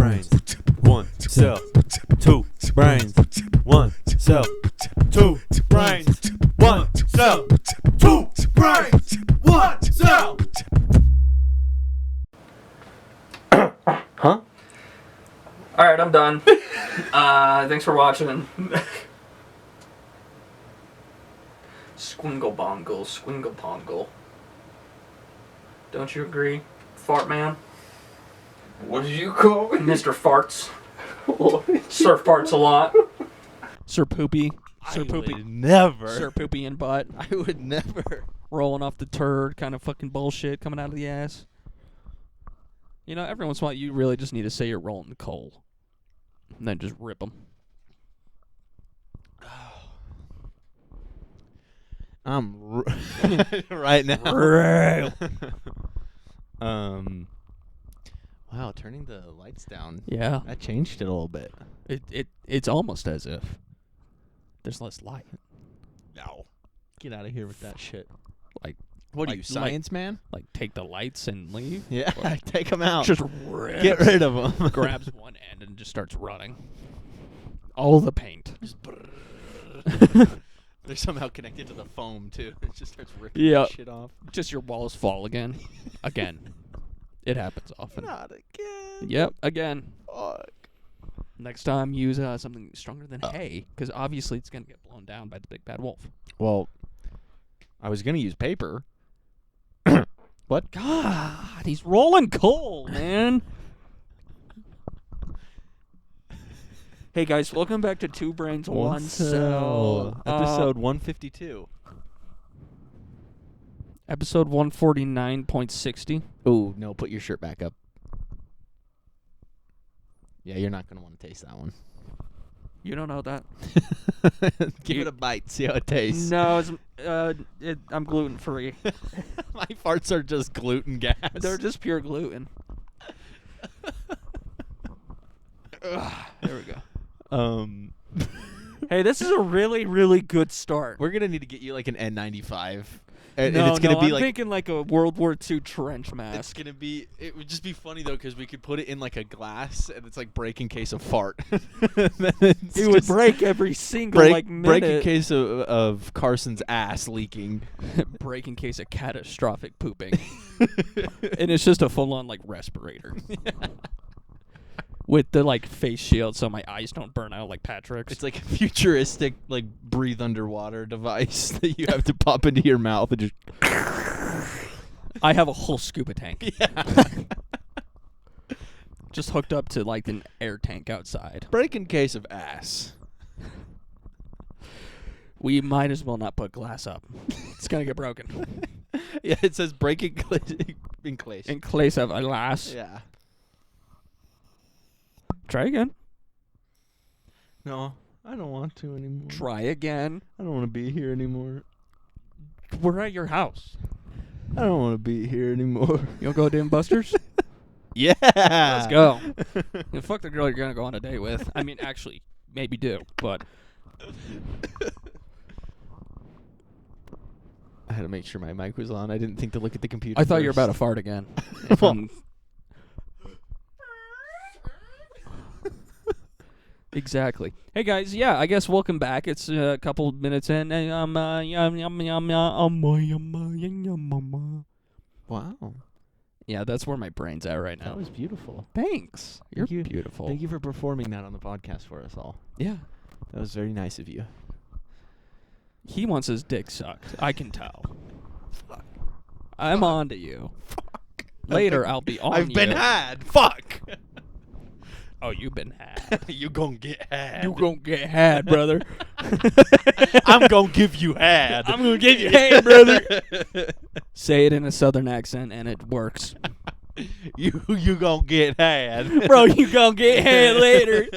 brains, one cell, two brains, one cell, two brains, one cell, two brains, one cell. Huh? All right, I'm done. Thanks for watching. Squingle bongle, squingle pongle. Don't you agree, Fart Man? What did you call me? Mr. Farts. Sir Farts a lot. Sir Poopy. Sir Poopy. Never. Sir Poopy and butt. I would never. Rolling off the turd, kind of fucking bullshit coming out of the ass. You know, every once in a while, you really just need to say you're rolling the coal. And then just rip them. I'm right now. Wow, turning the lights down. Yeah. That changed it a little bit. It's almost as if there's less light. No. Get out of here with that shit. Like, what are you, science man? Like, take the lights and leave? Yeah, take them out. Just get rid of them. Grabs one end and just starts running. All the paint. Just they're somehow connected to the foam, too. It just starts ripping shit off. Just your walls fall again. Again. It happens often. Not again. Yep, again. Fuck. Next time, use something stronger than hay, because obviously it's going to get blown down by the big bad wolf. Well, I was going to use paper. What? God, he's rolling coal, man. Hey, guys, welcome back to Two Brains, One Cell. Episode 152. Episode 149.60. Oh, no, put your shirt back up. Yeah, you're not going to want to taste that one. You don't know that? Give it a bite, see how it tastes. No, I'm gluten-free. My farts are just gluten gas. They're just pure gluten. There we go. Hey, this is a really, really good start. We're going to need to get you like an N95. I'm thinking like a World War II trench mask. It's going to be, it would just be funny though, because we could put it in like a glass and it's like break in case of fart. It would break every single minute. Break in case of Carsens' ass leaking. Break in case of catastrophic pooping. And it's just a full-on like respirator. With the like face shield so my eyes don't burn out like Patrick's. It's like a futuristic like breathe underwater device that you have to pop into your mouth and just I have a whole scuba tank. Yeah. Just hooked up to like an air tank outside. Break in case of ass. We might as well not put glass up. It's gonna get broken. Yeah, it says break in case. In case of a glass. Yeah. Try again. No, I don't want to anymore. Try again. I don't want to be here anymore. We're at your house. I don't want to be here anymore. You'll go to Buster's? Yeah. Let's go. Fuck the girl you're going to go on a date with. I mean, actually, maybe do, but... I had to make sure my mic was on. I didn't think to look at the computer I thought you were first. about to fart again. Exactly. Hey guys, yeah, I guess welcome back. It's a couple minutes in. Wow. Yeah, that's where my brain's at right now. That was beautiful. Thanks. You're Thank you. beautiful. Thank you for performing that on the podcast for us all. Yeah. That was very nice of you. He wants his dick sucked. I can tell. Fuck. I'm on to you. Fuck. Later, I'll be on you. I've been had. Fuck. Oh, you been had. You gon' get had. You gon' get had, brother. I'm gon' give you had. I'm gonna give you had, brother. Say it in a southern accent, and it works. You gon' get had. Bro, you gon' get had later.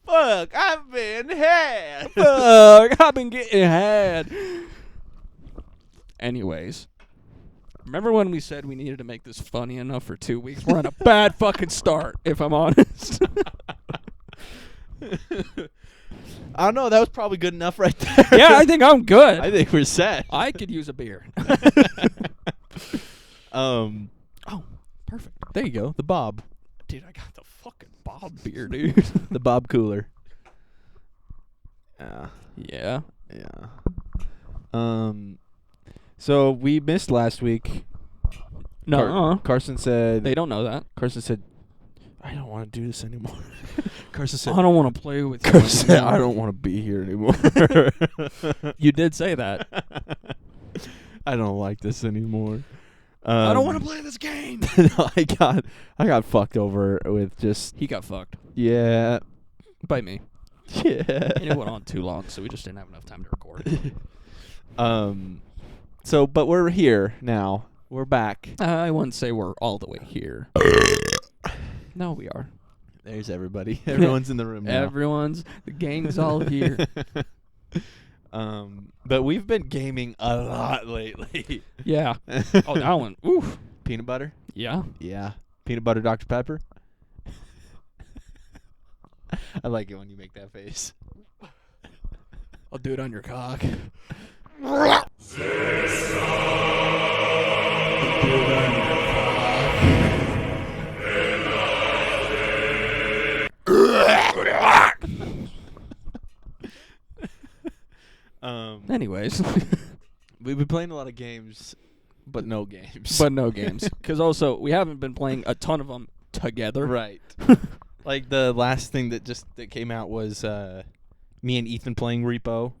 Fuck, I've been had. Fuck, I've been getting had. Anyways. Remember when we said we needed to make this funny enough for 2 weeks? We're on a bad fucking start, if I'm honest. I don't know. That was probably good enough right there. Yeah, I think I'm good. I think we're set. I could use a beer. Oh, perfect. There you go. The Bob. Dude, I got the fucking Bob beer, dude. The Bob cooler. Yeah. So we missed last week. No. Carson said. They don't know that. Carson said, I don't want to do this anymore. Carson said, I don't want to play with you. Carson said, I don't want to be here anymore. You did say that. I don't like this anymore. I don't want to play this game. No, I got fucked over with just. He got fucked. Yeah. By me. Yeah. And it went on too long, so we just didn't have enough time to record. So, but we're here now. We're back. I wouldn't say we're all the way here. No, we are. There's everybody. Everyone's in the room now. The gang's all here. But we've been gaming a lot lately. Yeah. Oh, that one. Oof. Peanut butter? Yeah. Yeah. Peanut butter Dr. Pepper? I like it when you make that face. I'll do it on your cock. Anyways. We've been playing a lot of games, but no games. But no games. Because also, we haven't been playing a ton of them together. Right. Like the last thing that came out was me and Ethan playing Repo.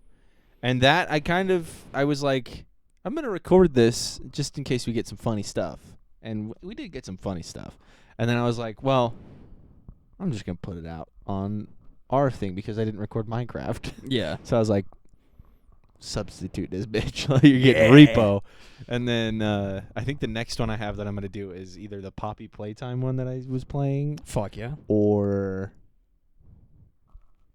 And that I was like, I'm going to record this just in case we get some funny stuff. And we did get some funny stuff. And then I was like, well, I'm just going to put it out on our thing because I didn't record Minecraft. Yeah. So I was like, substitute this bitch. You're getting Repo. And then I think the next one I have that I'm going to do is either the Poppy Playtime one that I was playing. Fuck yeah. Or,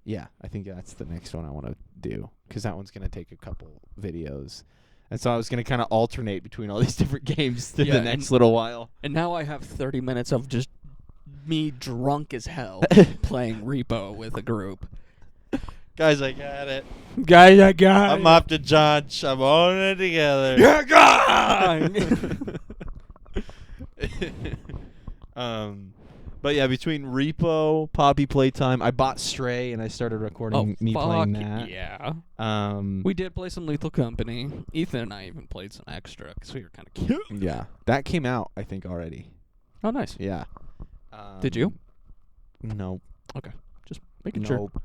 yeah, I think that's the next one I want to do because that one's going to take a couple videos. And so I was going to kind of alternate between all these different games through the next little while. And now I have 30 minutes of just me drunk as hell playing Repo with a group. Guys, I got it. Guys, I got I'm off to Josh. I'm all in it together. You're gone! But yeah, between Repo, Poppy Playtime, I bought Stray and I started recording me playing that. Yeah. We We did play some Lethal Company. Ethan and I even played some extra because we were kind of cute. Yeah, that came out I think already. Oh, nice. Yeah. Did you? No. Okay. Just making sure. Nope.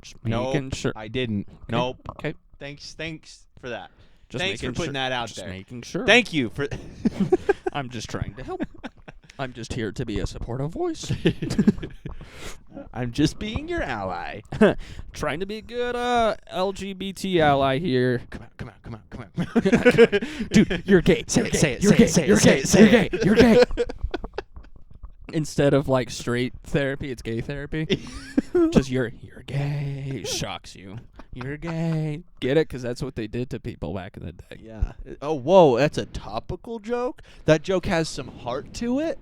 Just making sure. I didn't. Okay. Nope. Okay. Thanks for that. Just Thanks for making putting sure. that out Just there. making sure. Thank you for. I'm just trying to help. I'm just here to be a supportive voice. I'm just being your ally. Trying to be a good LGBT ally here. Come on. Dude, you're gay. Say it. You're gay. You're gay. Instead of like straight therapy, it's gay therapy. Just you're gay. Shocks you. You're gay. Get it? Because that's what they did to people back in the day. Yeah. Oh, whoa, that's a topical joke? That joke has some heart to it?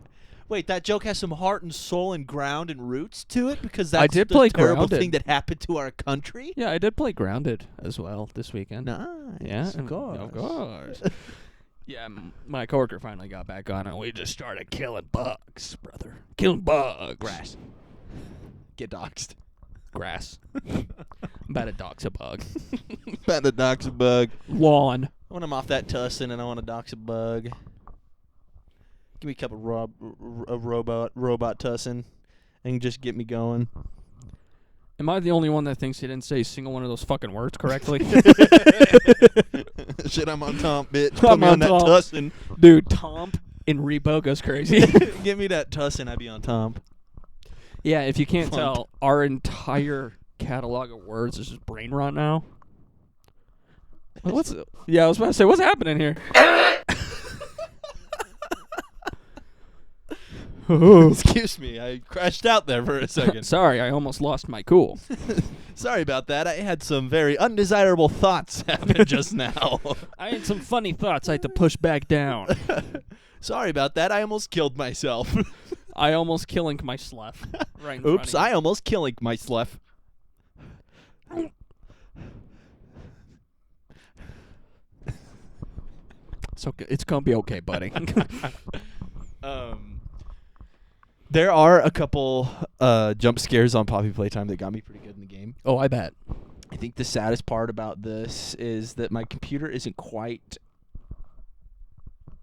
Wait, that joke has some heart and soul and ground and roots to it? Because that's did the play terrible Grounded. thing that happened to our country? Yeah, I did play Grounded as well this weekend. Nice. Yeah, Of course. Of course. Yeah, my coworker finally got back on it. And we just started killing bugs, brother. Killing bugs. Grass. Get doxxed. Grass. I'm about to dox a bug. About to dox a bug. Lawn. When I'm off that tussin and I want to dox a bug, give me a cup of robot tussin and just get me going. Am I the only one that thinks he didn't say a single one of those fucking words correctly? Shit, I'm on Tomp, bitch. I'm Put me on on that Tomp. tussin. Dude, Tomp in Repo goes crazy. Give me that tussin, I be on Tomp. Yeah, if you can't Fun. tell, our entire catalog of words is just brain rot now. Yeah, I was about to say, what's happening here? Excuse me, I crashed out there for a second. Sorry, I almost lost my cool. Sorry about that. I had some very undesirable thoughts happen just now. I had some funny thoughts I had to push back down. Sorry about that. I almost killed myself. I almost killing myself. Right in Oops, front I almost killing myself. It's okay. It's gonna be okay, buddy. There are a couple jump scares on Poppy Playtime that got me pretty good in the game. Oh, I bet. I think the saddest part about this is that my computer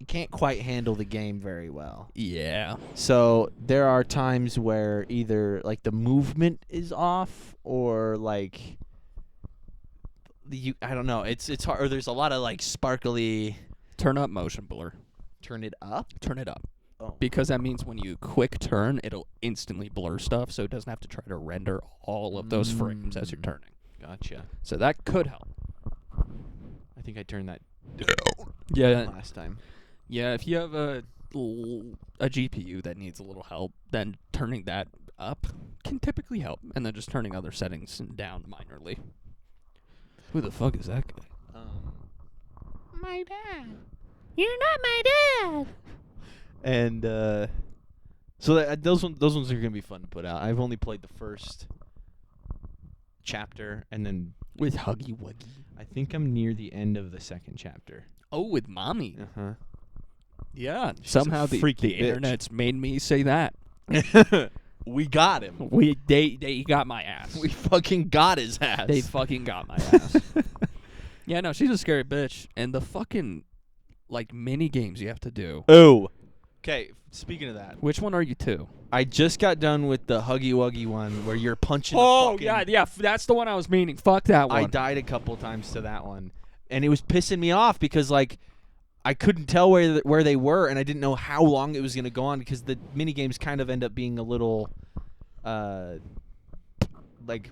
can't quite handle the game very well. Yeah. So there are times where either like the movement is off or like I don't know. It's hard. Or there's a lot of like sparkly. Turn up motion blur. Turn it up. Turn it up. Oh. Because that means when you quick turn, it'll instantly blur stuff, so it doesn't have to try to render all of those frames as you're turning. Gotcha. So that could help. I think I turned that Yeah. last time. Yeah, if you have a GPU that needs a little help, then turning that up can typically help, and then just turning other settings down minorly. Who the fuck is that guy? My dad. You're not my dad. And so those ones are gonna be fun to put out. I've only played the first chapter, and then With Huggy Wuggy. I think I'm near the end of the second chapter. Oh, with Mommy. Uh Yeah. She's Somehow a the freaky bitch. internet's made me say that. huh. We got him. They got my ass. We fucking got his ass. They fucking got my ass. Yeah, no, she's a scary bitch. And the fucking, like, mini games you have to do. Oh. Okay, speaking of that, Which one are you to? I just got done with the Huggy Wuggy one where you're punching Oh, the fucking... yeah, that's the one I was meaning. Fuck that one. I died a couple times to that one. And it was pissing me off because, like, I couldn't tell where they were, and I didn't know how long it was going to go on because the mini games kind of end up being a little, like,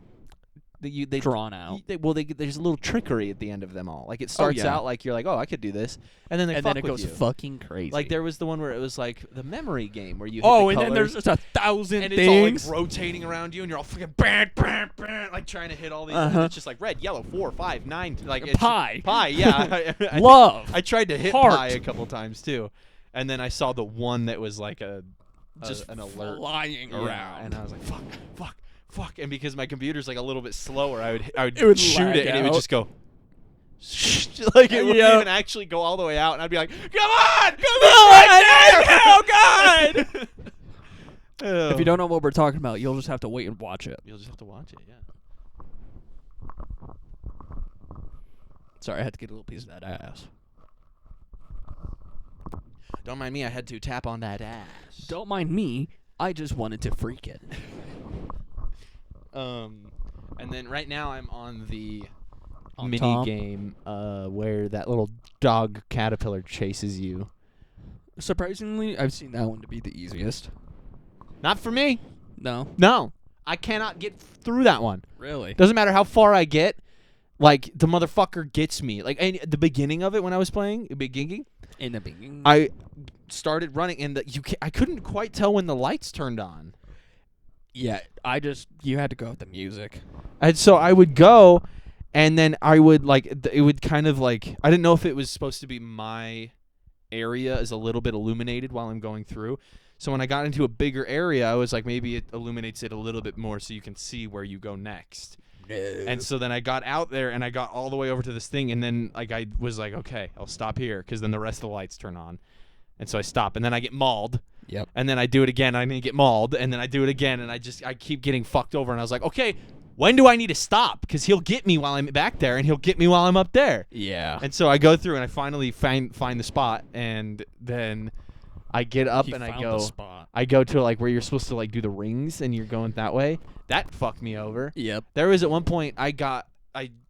they Drawn out. There's a little trickery at the end of them all. Like it starts yeah. out like you're like, oh, I could do this, and then they And fuck then it with goes you. fucking crazy. Like there was the one where it was like the memory game where you hit oh, the and then there's colors, just 1,000 and things. it's all like rotating around you, and you're all fucking bam, bam, bam, like trying to hit all these. And it's just like red, yellow, 4, 5, 9, like it's Pie. pie. Yeah, I Love. I tried to hit Heart. pie a couple times too, and then I saw the one that was like Just an alert flying Yeah, around. and I was like, fuck, and because my computer's like a little bit slower, I would It would shoot lag it, and it would out. just go. Like it wouldn't Yep. even actually go all the way out, and I'd be like, "Come on, right there! Oh God!" If you don't know what we're talking about, you'll just have to wait and watch it. you'll just have to watch it. Yeah. Sorry, I had to get a little piece of that ass. Don't mind me. I had to tap on that ass. Don't mind me. I just wanted to freak it. And then right now I'm on the On mini Tom. game where that little dog caterpillar chases you. Surprisingly, I've seen that one to be the easiest. Not for me. No, No, I cannot get through that one. really. Doesn't matter how far I get. Like the motherfucker gets me. Like the beginning of it when I was playing, beginning, In the beginning, I started running and I couldn't quite tell when the lights turned on. yeah, you had to go with the music. And so I would go, and then I would it would kind of like I didn't know if it was supposed to be my area is a little bit illuminated while I'm going through. So when I got into a bigger area, I was like maybe it illuminates it a little bit more so you can see where you go next. And so then I got out there and I got all the way over to this thing, and then like I was like, okay, I'll stop here because then the rest of the lights turn on, and so I stop, and then I get mauled. Yep. And then I do it again. I need to get mauled, and then I do it again, and I keep getting fucked over. And I was like, okay, when do I need to stop? Because he'll get me while I'm back there, and he'll get me while I'm up there. Yeah. And so I go through, and I finally find the spot, and then I get up He and I found go. the spot. I go to like where you're supposed to like do the rings, and you're going that way. That fucked me over. Yep. There was at one point I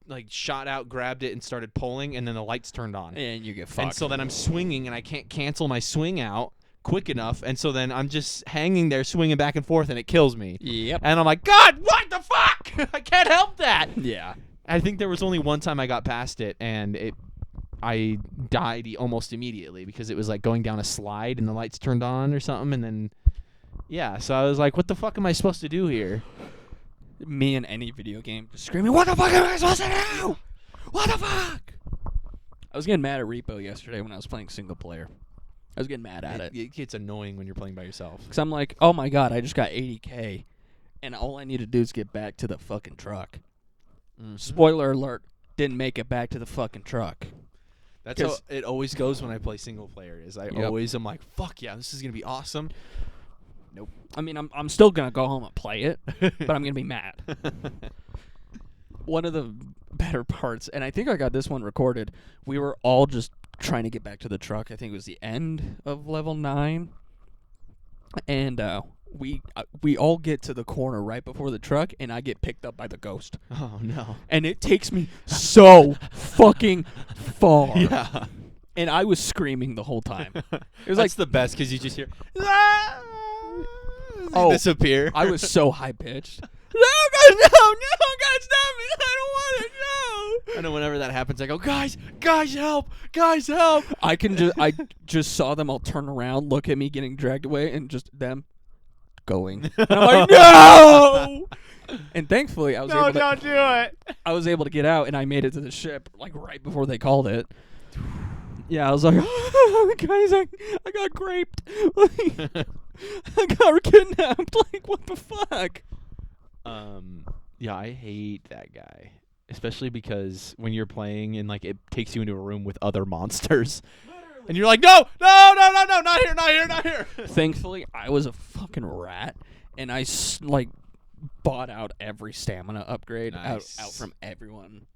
like shot out, grabbed it, and started pulling, and then the lights turned on. And you get fucked. And so then I'm swinging, and I can't cancel my swing out quick enough, and so then I'm just hanging there swinging back and forth, and it kills me. Yep. And I'm like, God, what the fuck? I can't help that. Yeah. I think there was only one time I got past it, and I died almost immediately because it was like going down a slide, and the lights turned on or something, and then yeah, so I was like, what the fuck am I supposed to do here? Me in any video game just screaming, what the fuck am I supposed to do? What the fuck? I was getting mad at Repo yesterday when I was playing single player. I was getting mad at it. It gets annoying when you're playing by yourself. Because I'm like, oh my god, I just got 80K. And all I need to do is get back to the fucking truck. Spoiler alert, didn't make it back to the fucking truck. That's how it always goes when I play single player. Is I Yep. always am like, fuck yeah, this is gonna be awesome. Nope. I mean, I'm still gonna go home and play it, but I'm gonna be mad. One of the better parts, and I think I got this one recorded. We were all just trying to get back to the truck. I think it was the end of level 9, and we all get to the corner right before the truck, and I get picked up by the ghost. Oh no. And it takes me so fucking far. Yeah. And I was screaming the whole time. It was That's like the best because you just hear. Oh, disappear. I was so high pitched. No, guys, no, guys, stop me! I don't want to. No. I know whenever that happens, I go, guys, help, help. I just saw them all turn around, look at me getting dragged away, and just them going. And I'm like, no! And thankfully, I was able to. Don't do it. I was able to get out, and I made it to the ship like right before they called it. Yeah, I was like, oh, guys, I got graped. I got kidnapped. Like, what the fuck? Yeah, I hate that guy, especially because when you're playing and like it takes you into a room with other monsters, and you're like, no, not here. Thankfully, I was a fucking rat, and I bought out every stamina upgrade out from everyone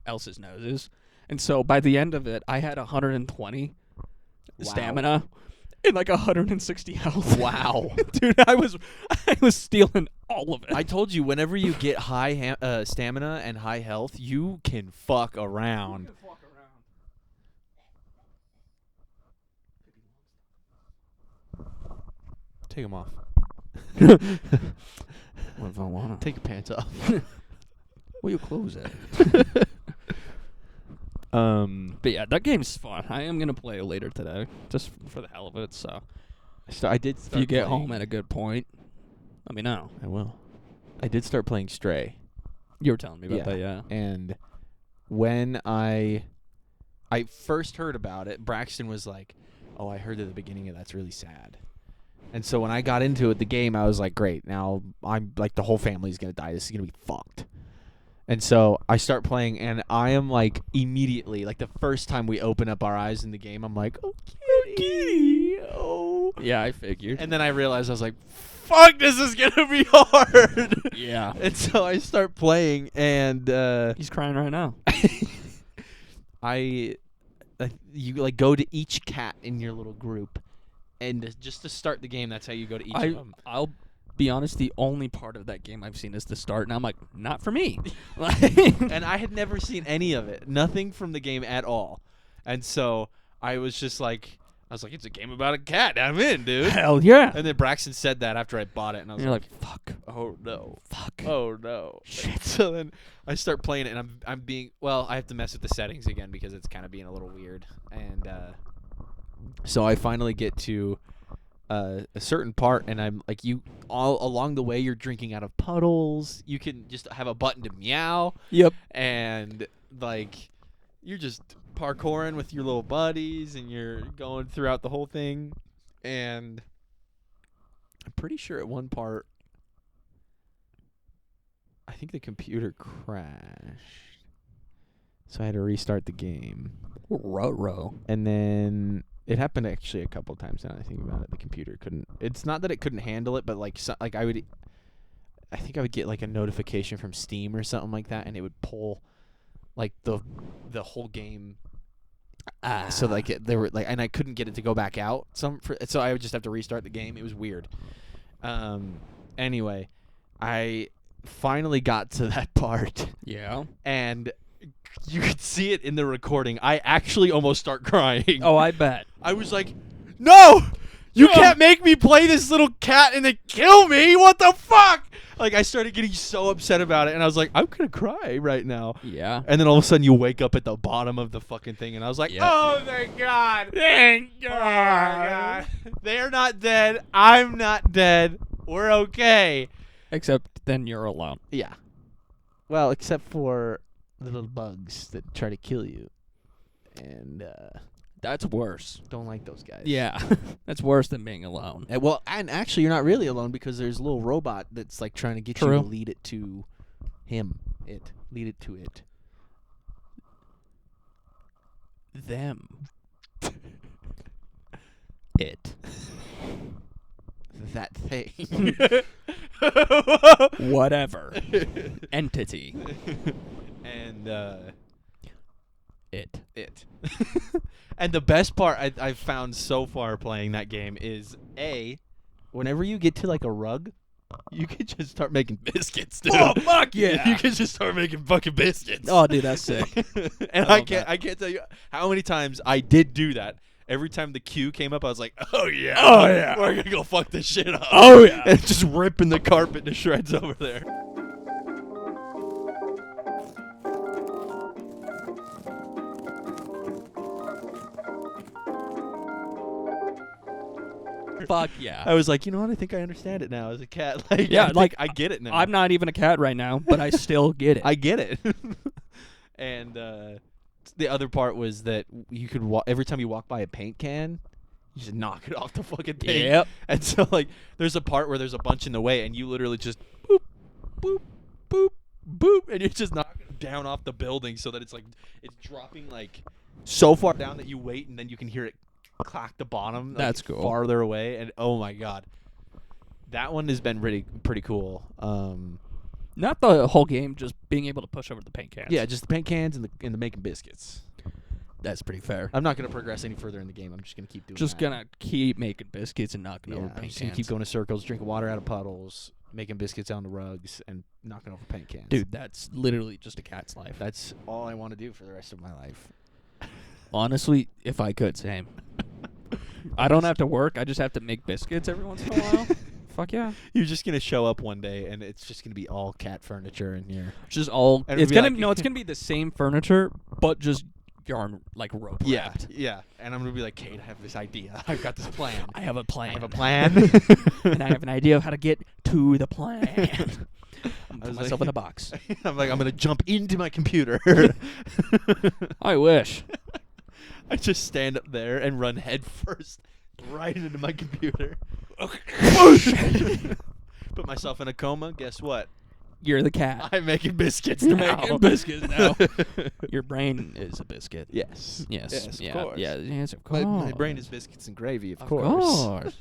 else's noses, and so by the end of it, I had 120 stamina and like 160 health. Wow. Dude, I was stealing all of it. I told you, whenever you get high stamina and high health, you can fuck around. Take them off. What if I wanna? Take your pants off. Where you close it? Um, But yeah, that game's fun. I am gonna play it later today, just for the hell of it. So I did. if Start you get playing. home at a good point, let me know. I will. I did start playing Stray. You were telling me about that, yeah. And when I first heard about it, Braxton was like, "Oh, I heard at the beginning of that's really sad." And so when I got into it, the game, I was like, "Great, now I'm like the whole family's gonna die. This is gonna be fucked." And so I start playing, and I am like immediately, like the first time we open up our eyes in the game, I'm like, "Oh, kitty, oh." Yeah, I figured. And then I realized I was like, "Fuck, this is gonna be hard." Yeah. And so I start playing, and He's crying right now. you like go to each cat in your little group, and just to start the game, that's how you go to each of them. I'll be honest, the only part of that game I've seen is the start, and I'm like, not for me. And I had never seen any of it, nothing from the game at all, and so I was just like, it's a game about a cat. I'm in, dude. Hell yeah. And then Braxton said that after I bought it, and I was You're like, fuck. oh no. Fuck. Oh no. Shit. So then I start playing it, and I'm being, well, I have to mess with the settings again because it's kind of being a little weird. And so I finally get to a certain part, and I'm like, all along the way you're drinking out of puddles. You can just have a button to meow. Yep. And like you're just parkouring with your little buddies, and you're going throughout the whole thing. And I'm pretty sure at one part I think the computer crashed, so I had to restart the game. Ruh-roh. And then it happened actually a couple times now I think about it. The computer couldn't. It's not that it couldn't handle it, but like I think I would get like a notification from Steam or something like that, and it would pull like the whole game. So like there were like, and I couldn't get it to go back out. So I would just have to restart the game. It was weird. Anyway, I finally got to that part. Yeah. And you could see it in the recording. I actually almost start crying. Oh, I bet. I was like, "No! You can't make me play this little cat and then kill me! What the fuck?" Like, I started getting so upset about it, and I was like, "I'm gonna cry right now." Yeah. And then all of a sudden, you wake up at the bottom of the fucking thing, and I was like, Yep. "Oh, thank God! Thank God! Oh, my God. They're not dead. I'm not dead. We're okay." Except then you're alone. Yeah. Well, except for the little bugs that try to kill you, and That's worse. don't like those guys. Yeah. That's worse than being alone. And actually, you're not really alone because there's a little robot that's like trying to get you True. to lead it to him. Lead it to it. Them. It. that thing. Whatever. Entity. And It. And the best part I've found so far playing that game is whenever you get to like a rug, you can just start making biscuits, dude. Oh, fuck yeah. You can just start making fucking biscuits. Oh, dude, that's sick. And I I love can't that. I can't tell you how many times I did do that. Every time the queue came up, I was like, oh yeah. Oh, yeah. We're gonna go fuck this shit up. Oh, yeah. And just ripping the carpet to shreds over there. Fuck yeah. I was like, you know what? I think I understand it now as a cat. Like, Yeah, I think like, I get it now. I'm not even a cat right now, but I still get it. I get it. And the other part was that you could every time you walk by a paint can, you just knock it off the fucking thing. Yep. And so like, there's a part where there's a bunch in the way, and you literally just boop, boop, boop, boop, and you're just knocking them down off the building so that it's dropping like so far down that you wait, and then you can hear it clack the bottom. Like, That's cool. Farther away, and oh my god, that one has been pretty cool. Not the whole game, just being able to push over the paint cans. Yeah, just the paint cans and the making biscuits. That's pretty fair. I'm not going to progress any further in the game. I'm just going to keep doing Just that. gonna keep making biscuits and knocking over I'm paint just going to cans. keep going in circles, drinking water out of puddles, making biscuits on the rugs, and knocking over paint cans. Dude, that's literally just a cat's life. That's all I want to do for the rest of my life. Honestly, if I could, same. I don't have to work. I just have to make biscuits every once in a while. Fuck yeah. You're just going to show up one day, and it's just going to be all cat furniture in here. Just all. And It's it'll be gonna like- it's gonna be the same furniture, but just yarn like rope wrapped. Yeah. And I'm going to be like, Kate, I have this idea. I've got this plan. I have a plan. I have a plan. And I have an idea of how to get to the plan. I'm I put was myself like- in a box. I'm like, I'm going to jump into my computer. I wish. I just stand up there and run head first right into my computer. Put myself in a coma. Guess what? You're the cat. I'm making biscuits You're now. making biscuits now. Your brain is a biscuit. Yes. Yes. Of yeah. course. Yeah. Yes, of course. My brain is biscuits and gravy, of Of course. course.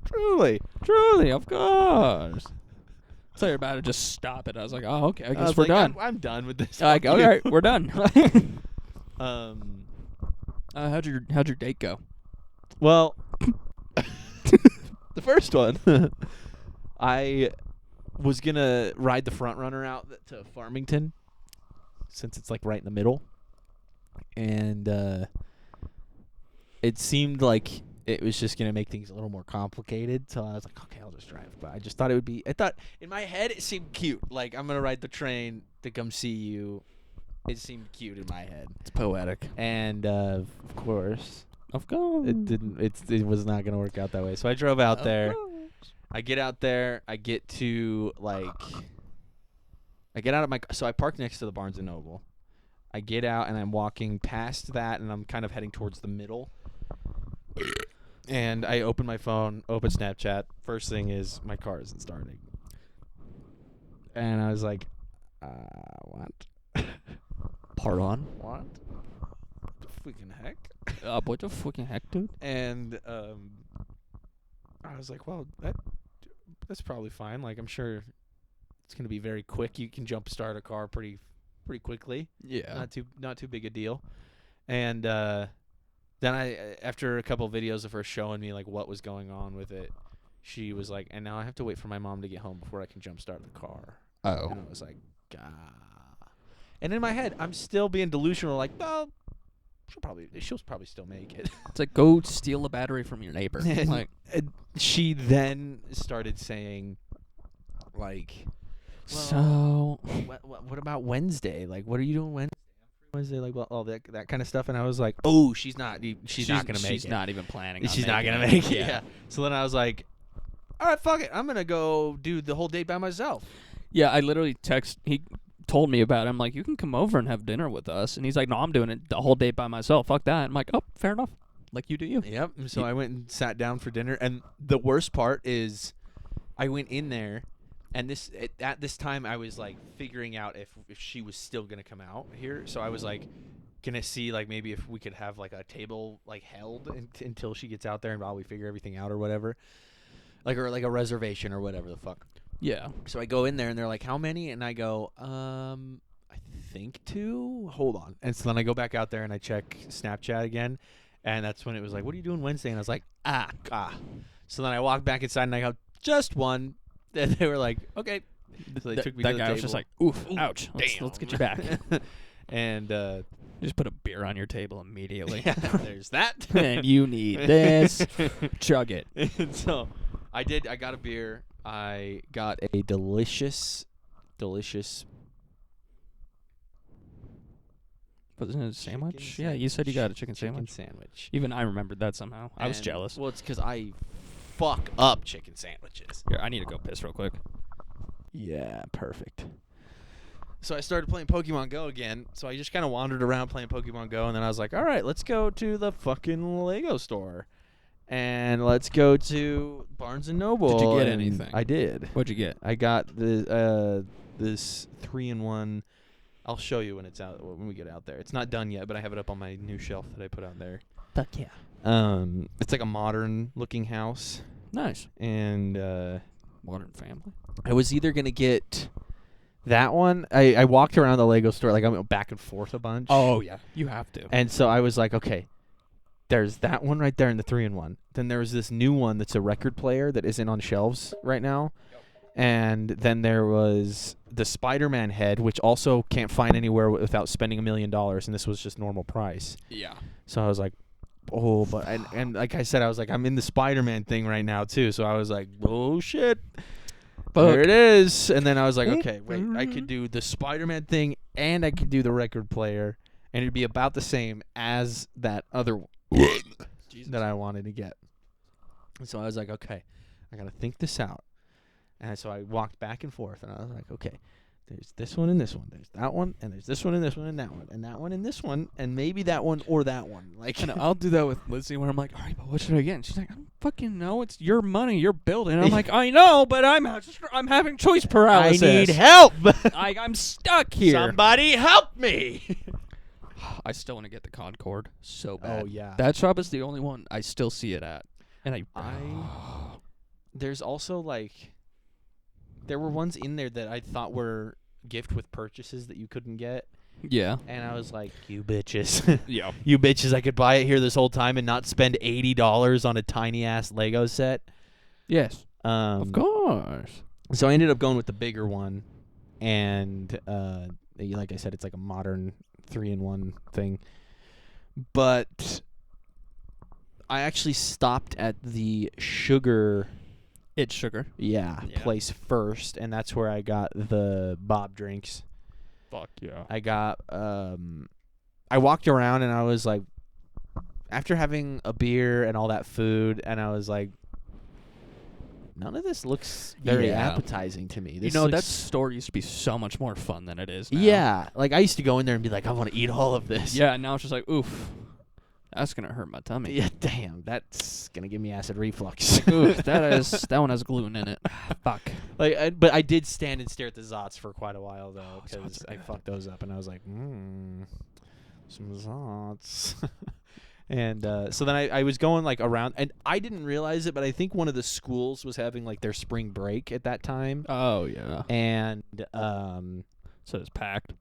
Truly. Truly, of course. So you're about to just stop it. I was like, oh, okay. I guess was we're like, done. I'm done with this. Like, Fuck all you. right, we're done. How'd your date go? Well, the first one, I was gonna ride the front runner out to Farmington, since it's like right in the middle, and it seemed like it was just gonna make things a little more complicated. So I was like, okay, I'll just drive. But I just thought it would be. I thought in my head it seemed cute. Like, I'm gonna ride the train to come see you. It seemed cute in my head, It's poetic. and of course. Of course. It didn't. It was not gonna work out that way. So I drove out there. Of course. I get out there. I get to I get out of my. So I park next to the Barnes and Noble. I get out and I'm walking past that, and I'm kind of heading towards the middle. And I open my phone, open Snapchat. First thing is my car isn't starting. And I was like, what? Pardon? What? The freaking heck? What the fucking heck, dude? And I was like, well, that's probably fine. Like, I'm sure it's gonna be very quick. You can jump start a car pretty quickly. Yeah. Not too big a deal. And then after a couple videos of her showing me like what was going on with it, she was like, and now I have to wait for my mom to get home before I can jump start the car. Oh. And I was like, gah. And in my head, I'm still being delusional. Like, well, she'll probably still make it. It's like, go steal a battery from your neighbor. And- Like, And she then started saying, like, so. what about Wednesday? Like, what are you doing Wednesday? Like, well, all that kind of stuff. And I was like, oh, she's not gonna make it. She's not even planning on She's not making gonna it. make it. Yeah. So then I was like, all right, fuck it. I'm gonna go do the whole date by myself. Yeah, I literally he told me about it. I'm like, you can come over and have dinner with us. And he's like, no, I'm doing it the whole day by myself. Fuck that. I'm like, oh, fair enough. Like, you do you. Yep. So I went and sat down for dinner, and the worst part is, I went in there, and at this time I was like figuring out if she was still gonna come out here. So I was like, gonna see like maybe if we could have like a table like held until she gets out there, and while we figure everything out or whatever. or like a reservation or whatever the fuck. Yeah. So I go in there and they're like, "How many?" And I go, I think 2. Hold on. And so then I go back out there and I check Snapchat again, and that's when it was like, "What are you doing Wednesday?" And I was like, ah. So then I walk back inside and I go, "Just 1." And they were like, "Okay." So they took me to the That guy was just table. like, "Oof, ouch. Let's Damn. get you back." And Just put a beer on your table immediately. yeah, there's that. And you need this. Chug it. And so I got a beer. I got a delicious. Wasn't it a sandwich? Chicken Yeah, you said you got a chicken sandwich. sandwich. Even I remembered that somehow. I was And- jealous. Well, it's because I fuck up chicken sandwiches. Here, I need to go piss real quick. Yeah, perfect. So I started playing Pokemon Go again. So I just kind of wandered around playing Pokemon Go, and then I was like, all right, let's go to the fucking Lego store. And let's go to Barnes & Noble. Did you get and anything? I did. What'd you get? I got the this 3-in-1. I'll show you when it's out, when we get out there. It's not done yet, but I have it up on my new shelf that I put out there. Fuck yeah. It's like a modern looking house, Nice. and Modern Family. I was either gonna get that one. I walked around the Lego store, like I went back and forth a bunch. Oh, yeah. You have to. And so I was like, okay, there's that one right there in the 3-in-1. Then there was this new one that's a record player that isn't on shelves right now. And then there was the Spider-Man head, which also can't find anywhere without spending $1 million, and this was just normal price. Yeah. So I was like, oh, but and like I said, I was like, I'm in the Spider-Man thing right now too. So I was like, oh shit, there it is. And then I was like, okay, wait, I could do the Spider-Man thing and I could do the record player, and it'd be about the same as that other one that I wanted to get. And so I was like, okay, I gotta think this out. And so I walked back and forth, and I was like, okay, there's this one and this one. There's that one, and there's this one and this one and that one, and that one and this one, and maybe that one or that one. Like, And I'll do that with Lizzie where I'm like, all right, but what should I get? And she's like, I don't fucking know. It's your money. You're building. I'm like, I know, but I'm having choice I paralysis. need help. I'm stuck here. Somebody help me. I still want to get the Concord so bad. Oh, yeah. That shop is the only one I still see it at. And There's also, like, there were ones in there that I thought were gift with purchases that you couldn't get. Yeah. And I was like, you bitches. Yeah. You bitches, I could buy it here this whole time and not spend $80 on a tiny-ass Lego set. Yes. Of course. So I ended up going with the bigger one. And, like I said, it's like a modern 3-in-1 thing. But I actually stopped at the sugar... It's sugar. Yeah, place first, and that's where I got the Bob drinks. Fuck yeah. I got I walked around and I was like, after having a beer and all that food, and I was like, none of this looks very appetizing to me. This that looks, store used to be so much more fun than it is now. yeah, like I used to go in there and be like, I want to eat all of this. Yeah, and now it's just like, oof. That's gonna hurt my tummy. Yeah, damn, that's gonna give me acid reflux. Oof, that one has gluten in it. Fuck. But I did stand and stare at the Zots for quite a while though, Zots because are I good. fucked those up, and I was like, some Zots. And so then I was going like around, and I didn't realize it, but I think one of the schools was having like their spring break at that time, Oh yeah. and So it's packed.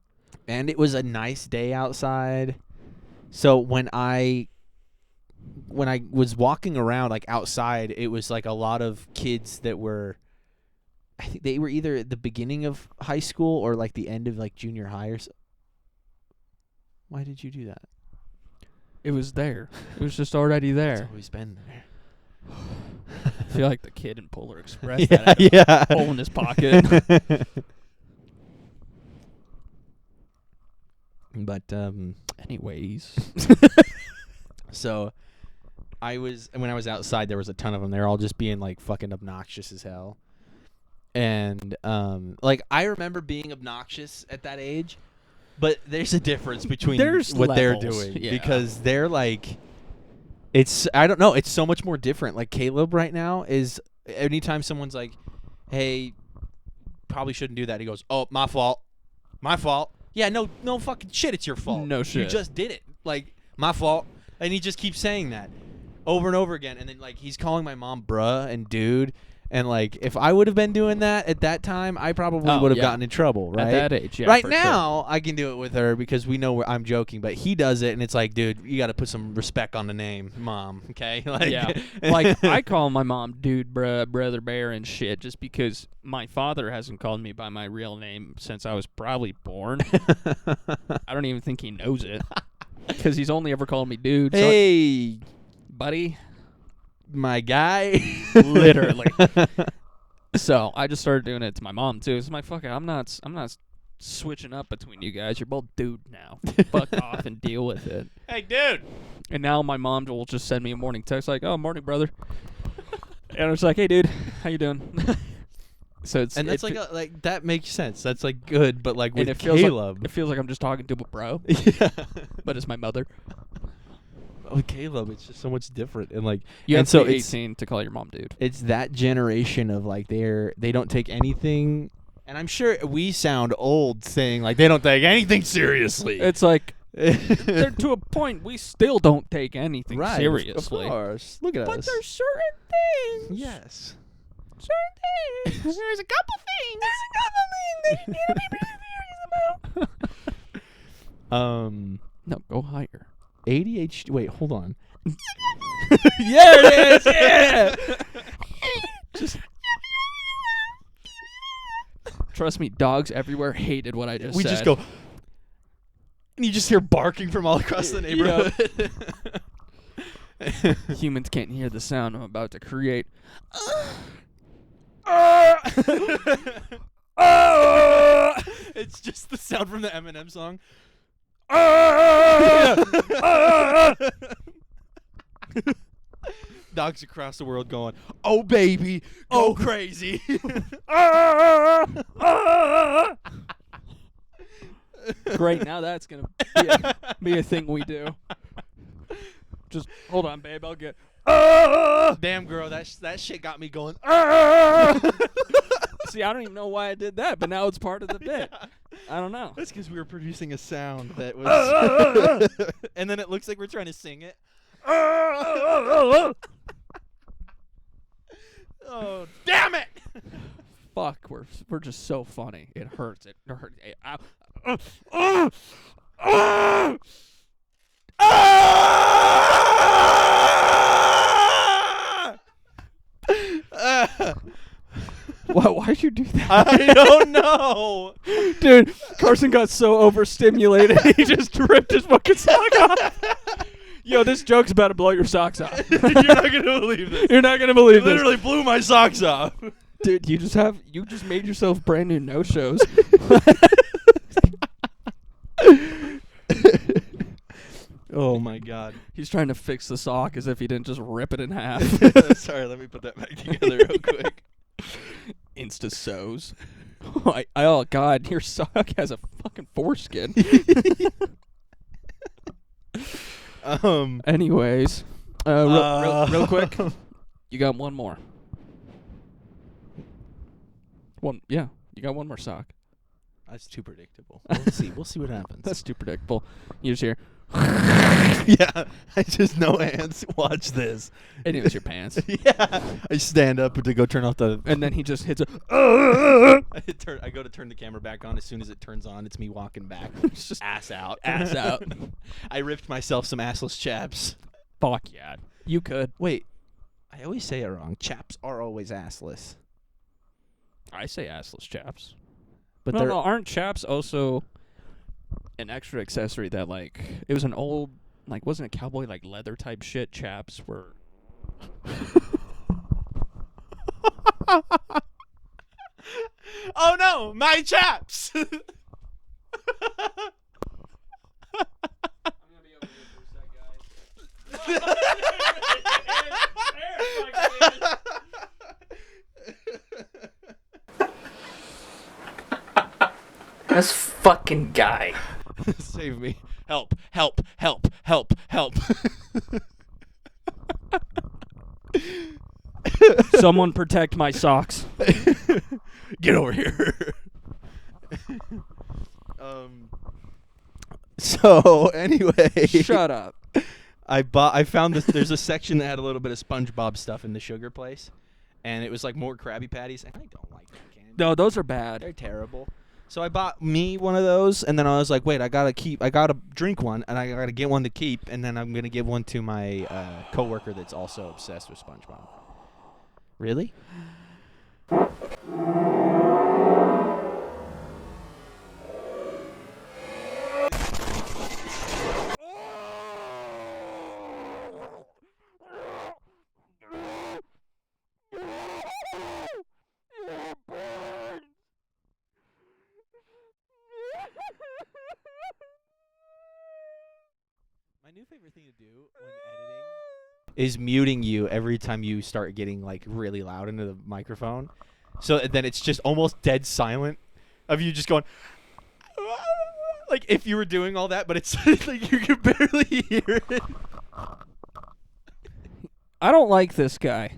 it was a nice day outside. So when I was walking around like outside, it was like a lot of kids that were, I think they were either at the beginning of high school or like the end of like junior high or so. Why did you do that? It was there. It was just already It's there. always been there. I feel like the kid in Polar Express Yeah, that had yeah. a hole in his pocket. But Anyways. so when I was outside, there was a ton of them. They're all just being like fucking obnoxious as hell. And like I remember being obnoxious at that age, but there's a difference between There's what they're levels, doing yeah. because they're like, I don't know, it's so much more different. Like Caleb right now is, anytime someone's like, hey, probably shouldn't do that, he goes, oh, my fault. Yeah, no fucking shit, it's your fault. No shit. You just did it. Like, my fault. And he just keeps saying that over and over again. And then, like, he's calling my mom bruh and dude. And like, if I would have been doing that at that time, I probably Oh, would have yeah. gotten in trouble, right? At that age, yeah. right for now, I can do it with her because we know I'm joking, but he does it, and it's like, dude, you got to put some respect on the name, Mom. Okay, Sure. like, Yeah. Like, I call my mom dude, bruh, brother bear, and shit, just because my father hasn't called me by my real name since I was probably born. I don't even think he knows it because he's only ever called me dude. So hey, buddy. my guy, Literally. So I just started doing it to my mom too. It's my fucking. I'm not switching up between you guys. You're both dude now. Fuck off and deal with it. Hey, dude. And now my mom will just send me a morning text like, "Oh, morning, brother," and it's like, "Hey, dude, how you doing?" So it's And that's like that makes sense. That's like good, but like with and it feels Caleb, like, it feels like I'm just talking to a bro, yeah. but it's my mother. With Caleb, it's just so much different, and like You and have so to be it's 18 to call your mom dude. it's that generation of like they don't take anything, and I'm sure we sound old saying like they don't take anything seriously. It's like they're to a point we still don't take anything right, seriously. Of course, look at But us. there's certain things. Yes. Certain things. There's a couple things. There's a couple things that you need to be really serious about. No, go higher. ADHD. Wait, hold on. Yeah, it is. Yeah. Just trust me, dogs everywhere hated what I just We said. just go, and you just hear barking from all across the neighborhood. Humans can't hear the sound I'm about to create. It's just the sound from the Eminem song. Dogs across the world going, "Oh baby, go crazy." Great, now that's gonna be a thing we do. Just hold on, babe. I'll get. Damn, girl, that shit got me going. See, I don't even know why I did that, but now it's part of the bit. I don't know. That's because we were producing a sound that was, and then it looks like we're trying to sing it. Oh, damn it! Fuck, we're just so funny. It hurts. It hurts. Why'd you do that? I don't know. Dude, Carson got so overstimulated, he just ripped his fucking sock off. Yo, this joke's about to blow your socks off. You're not gonna believe this. You're not gonna believe this. Literally blew my socks off. Dude, you just made yourself brand new no-shows. Oh my god. He's trying to fix the sock as if he didn't just rip it in half. Sorry, let me put that back together real quick. Insta sews. Oh god, your sock has a fucking foreskin. Anyways, real quick, you got one more. You got one more sock. That's too predictable. We'll see what happens. That's too predictable. You just hear, Yeah, I just know ants. Watch this. and it was your pants. Yeah, I stand up to go turn off the. And then he just hits a. I go to turn the camera back on. As soon as it turns on, it's me walking back. It's just Ass out. ass out. I ripped myself some assless chaps. Fuck yeah. You could. Wait, I always say it wrong. Chaps are always assless. I say assless chaps. But No, they're aren't chaps also an extra accessory that, like, it was an old, like, wasn't it cowboy, like, leather type shit? Chaps were. Oh no, my chaps! I'm gonna be over here for a sec, guys. This fucking guy. Save me. Help, help, help, help, help. Someone protect my socks. Get over here. So anyway, Shut up. I found this. There's a section that had a little bit of SpongeBob stuff in the sugar place, and it was like more Krabby Patties, and I don't like that candy. No, those are bad. They're terrible. So I bought me one of those, and then I was like, wait, I gotta drink one, and I gotta get one to keep, and then I'm gonna give one to my coworker that's also obsessed with SpongeBob. Really? My new favorite thing to do when editing is muting you every time you start getting like really loud into the microphone. So then it's just almost dead silent of you just going like if you were doing all that, but it's like you can barely hear it. I don't like this guy.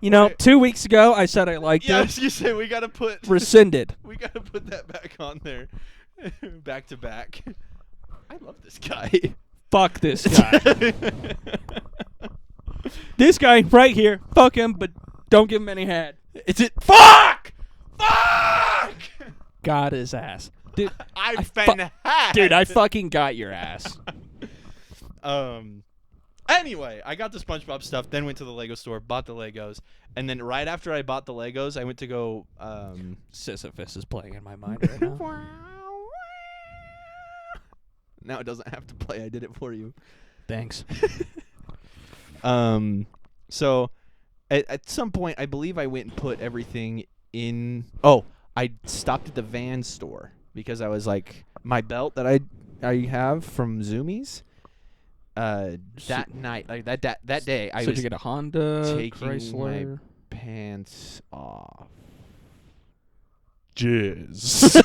You know, 2 weeks ago I said I liked him. Yes, you said we gotta put Rescinded. we gotta put that back on there, back to back. I love this guy. Fuck this guy. This guy right here. Fuck him, but don't give him any head. Is it fuck? Fuck! Got his ass. Dude, I've been hacked. dude, I fucking got your ass. Anyway, I got the SpongeBob stuff, then went to the Lego store, bought the Legos, and then right after I bought the Legos, I went to go Sisyphus is playing in my mind right now. Now it doesn't have to play. I did it for you. Thanks. So at some point, I believe I went and put everything in. Oh, I stopped at the Van store because I was like, my belt that I have from Zoomies. That night, like that day, I So was did you get a Honda, taking Chrysler? my pants off. Jizz.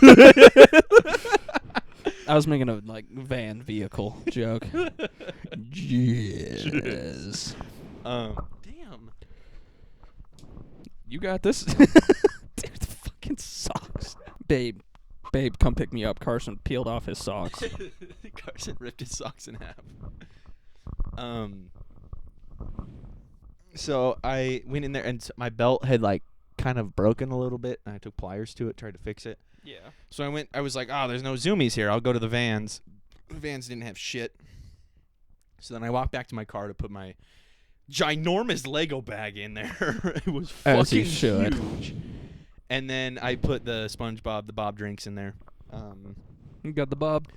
I was making a like van vehicle joke. Yes. Damn. You got this. Dude, the fucking socks. Babe, come pick me up. Carson peeled off his socks. Carson ripped his socks in half. So I went in there and my belt had like kind of broken a little bit, and I took pliers to it, tried to fix it. Yeah. So I was like, oh, there's no Zoomies here. I'll go to the Vans. The Vans didn't have shit. So then I walked back to my car to put my ginormous Lego bag in there. It was As you fucking should. huge. And then I put the SpongeBob, the Bob drinks in there. You got the Bob.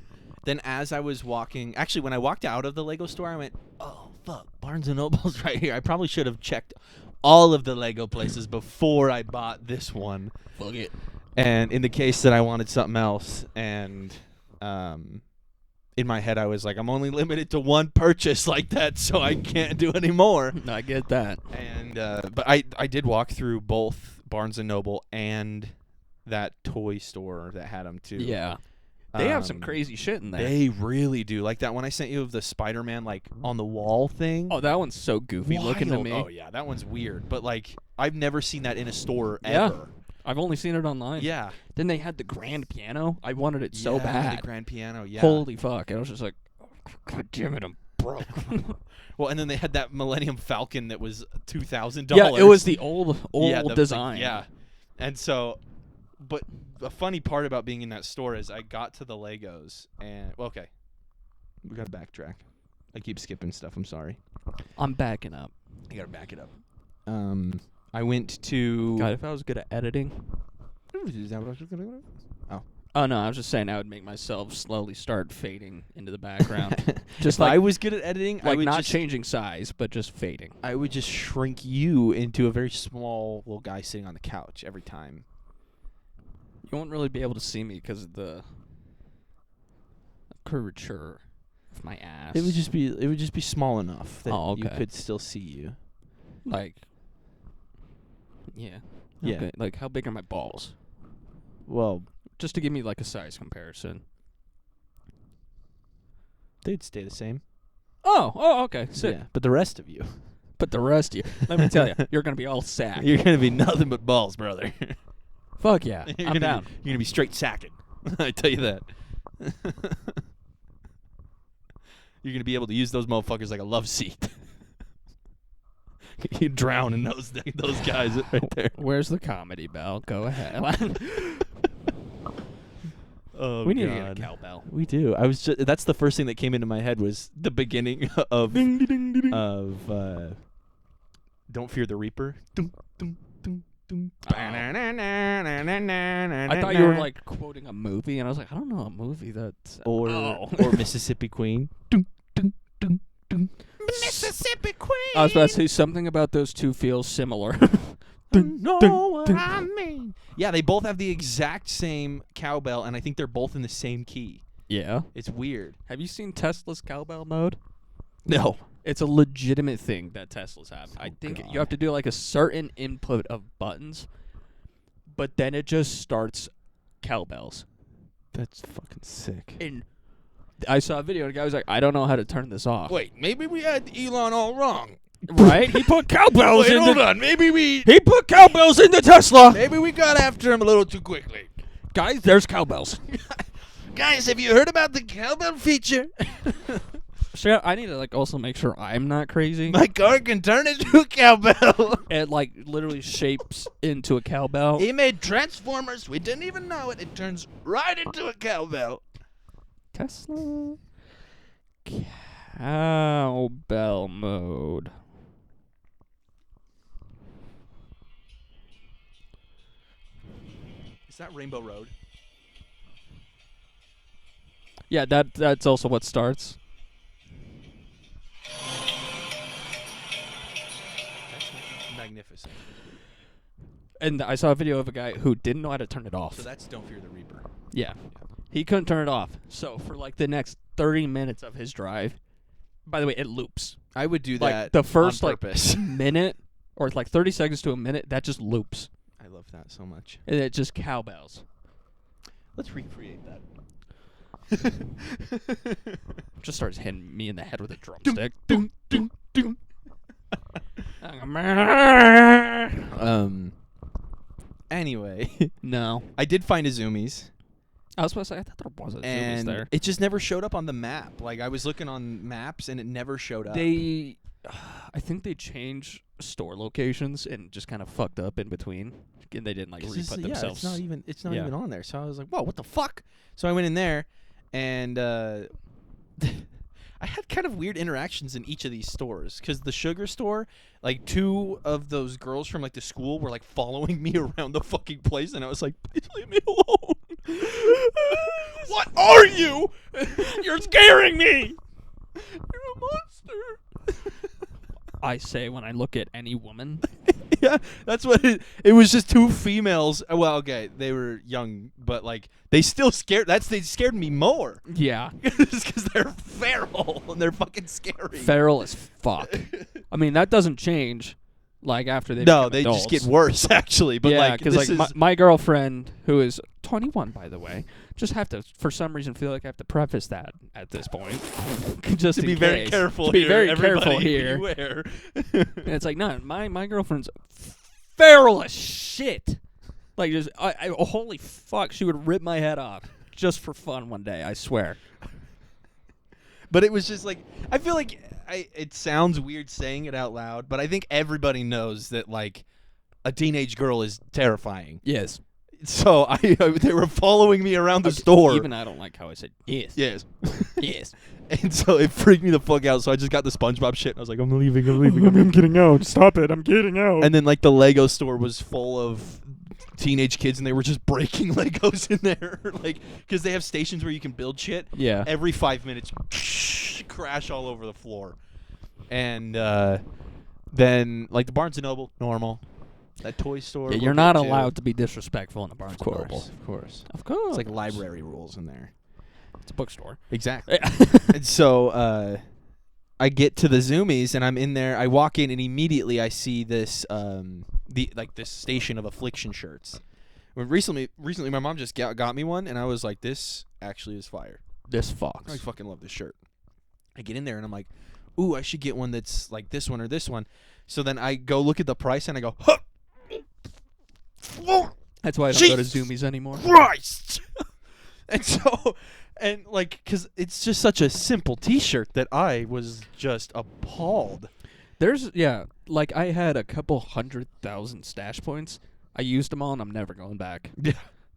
Then as I was walking, actually when I walked out of the Lego store, I went, oh, fuck, Barnes & Noble's right here. I probably should have checked all of the Lego places before I bought this one. Fuck it. And in the case that I wanted something else, and in my head I was like, I'm only limited to one purchase like that, so I can't do any more. I get that. And but I did walk through both Barnes & Noble and that toy store that had them too. Yeah. They have some crazy shit in there. They really do. Like that one I sent you of the Spider-Man like on the wall thing. Oh, that one's so goofy looking to Wild. me. Oh yeah, that one's weird. But like I've never seen that in a store Yeah. ever. I've only seen it online. Yeah. Then they had the grand piano. I wanted it so bad. The grand piano, yeah. Holy fuck. I was just like, God damn it, I'm broke. Well, and then they had that Millennium Falcon that was $2,000. Yeah, it was the old the design. Yeah. And so, but a funny part about being in that store is I got to the Legos and, well, okay. We got to backtrack. I keep skipping stuff. I'm sorry. I'm backing up. I got to back it up. I went to... God, if I was good at editing. Is that what I was going to do? Oh. Oh, no, I was just saying I would make myself slowly start fading into the background. Just if like I was good at editing, I like would not just, changing size, but just fading. I would just shrink you into a very small little guy sitting on the couch every time. You won't really be able to see me because of the curvature of my ass. It would just be small enough that Oh, you okay. could still see you. like, yeah. Yeah. Okay. Like, how big are my balls? Well, Just to give me like a size comparison. they'd stay the same. Oh, okay. Sick. Yeah, but the rest of you, But the rest of you, let me tell you, you're gonna be all sack. you're gonna be nothing but balls, brother. Fuck yeah, You're I'm gonna down. You're gonna be straight sacking. I tell you that. You're gonna be able to use those motherfuckers like a love seat. You drown in those guys right there. Where's the comedy bell? Go ahead. Oh, We need to get a cowbell. We do. That's the first thing that came into my head was the beginning of Don't Fear the Reaper. Dum, dum, dum, dum. I thought you were like quoting a movie, and I was like, I don't know a movie that's or Mississippi Queen. Dum, dum, dum, dum. Mississippi Queen. I was about to say something about those two feels similar. Know what I mean? Yeah, they both have the exact same cowbell, and I think they're both in the same key. Yeah. It's weird. Have you seen Tesla's cowbell mode? No. It's a legitimate thing that Teslas have. I think God. you have to do like a certain input of buttons, but then it just starts cowbells. That's fucking sick. And I saw a video, and the guy was like, I don't know how to turn this off. Wait, maybe we had Elon all wrong. Right? He put cowbells in hold the... on. Maybe we cowbells in the Tesla! got after him a little too quickly. Guys, there's cowbells. Guys, have you heard about the cowbell feature? So I need to like also make sure I'm not crazy. My car can turn into a cowbell. It like literally shapes into a cowbell. He made Transformers. We didn't even know it. It turns right into a cowbell. Tesla cowbell mode. Is that Rainbow Road? Yeah, that's also what starts. That's magnificent. And I saw a video of a guy who didn't know how to turn it off. So that's Don't Fear the Reaper. Yeah. He couldn't turn it off. So for like the next 30 minutes of his drive, by the way, it loops. I would do Like that the first on like purpose. minute or like 30 seconds to a minute, that just loops. I love that so much. And it just cowbells. Let's recreate that. Just starts hitting me in the head with a drumstick. Anyway, No. I did find a Zoomies. I was supposed to say, I thought there was a Zoomies And there. it just never showed up on the map. Like, I was looking on maps, and it never showed up. I think they changed store locations and just kind of fucked up in between. And they didn't like 'Cause re-put it's themselves. it's not Yeah. even on there. So I was like, whoa, what the fuck? So I went in there, and I had kind of weird interactions in each of these stores. Because the sugar store, like, two of those girls from, like, the school were, like, following me around the fucking place. And I was like, please leave me alone. What are you? You're scaring me. You're a monster. I say when I look at any woman. Yeah, that's what it was. Just two females. Well, okay, they were young, but like they still scared. They scared me more. Yeah. Because they're feral and they're fucking scary. Feral as fuck. I mean, that doesn't change. Like after they No, become they adults. just get worse actually. But yeah, like, because this like is my girlfriend, who is 21 by the way, just have to for some reason feel like I have to preface that at this point, just to in be very case. careful. To be here. very Everybody careful here. beware. And it's like, no, my girlfriend's feral as shit. Like just, holy fuck, she would rip my head off just for fun one day. I swear. But it was just like, I feel like it sounds weird saying it out loud, but I think everybody knows that like a teenage girl is terrifying. Yes. So they were following me around the store. Even I don't like how I said yes. Yes. Yes. And so it freaked me the fuck out. So I just got the SpongeBob shit. And I was like, I'm leaving. I'm getting out. Stop it. I'm getting out. And then like the Lego store was full of teenage kids, and they were just breaking Legos in there, like because they have stations where you can build shit. Yeah. Every 5 minutes, crash all over the floor. And then like the Barnes and Noble, normal. That toy store. Yeah, you're not allowed to be disrespectful in a Barnes Of and Noble. course, of course. Of course. It's like library rules in there. It's a bookstore. Exactly. And so I get to the Zoomies, and I'm in there. I walk in, and immediately I see this this station of affliction shirts. When recently my mom just got me one, and I was like, this actually is fire. This fox. I fucking love this shirt. I get in there, and I'm like, ooh, I should get one that's like this one or this one. So then I go look at the price, and I go, huh! That's why I don't go to Jesus Zoomies anymore. Christ! And so, and like, because it's just such a simple T-shirt that I was just appalled. There's like I had a couple 100,000 stash points. I used them all, and I'm never going back. Yeah.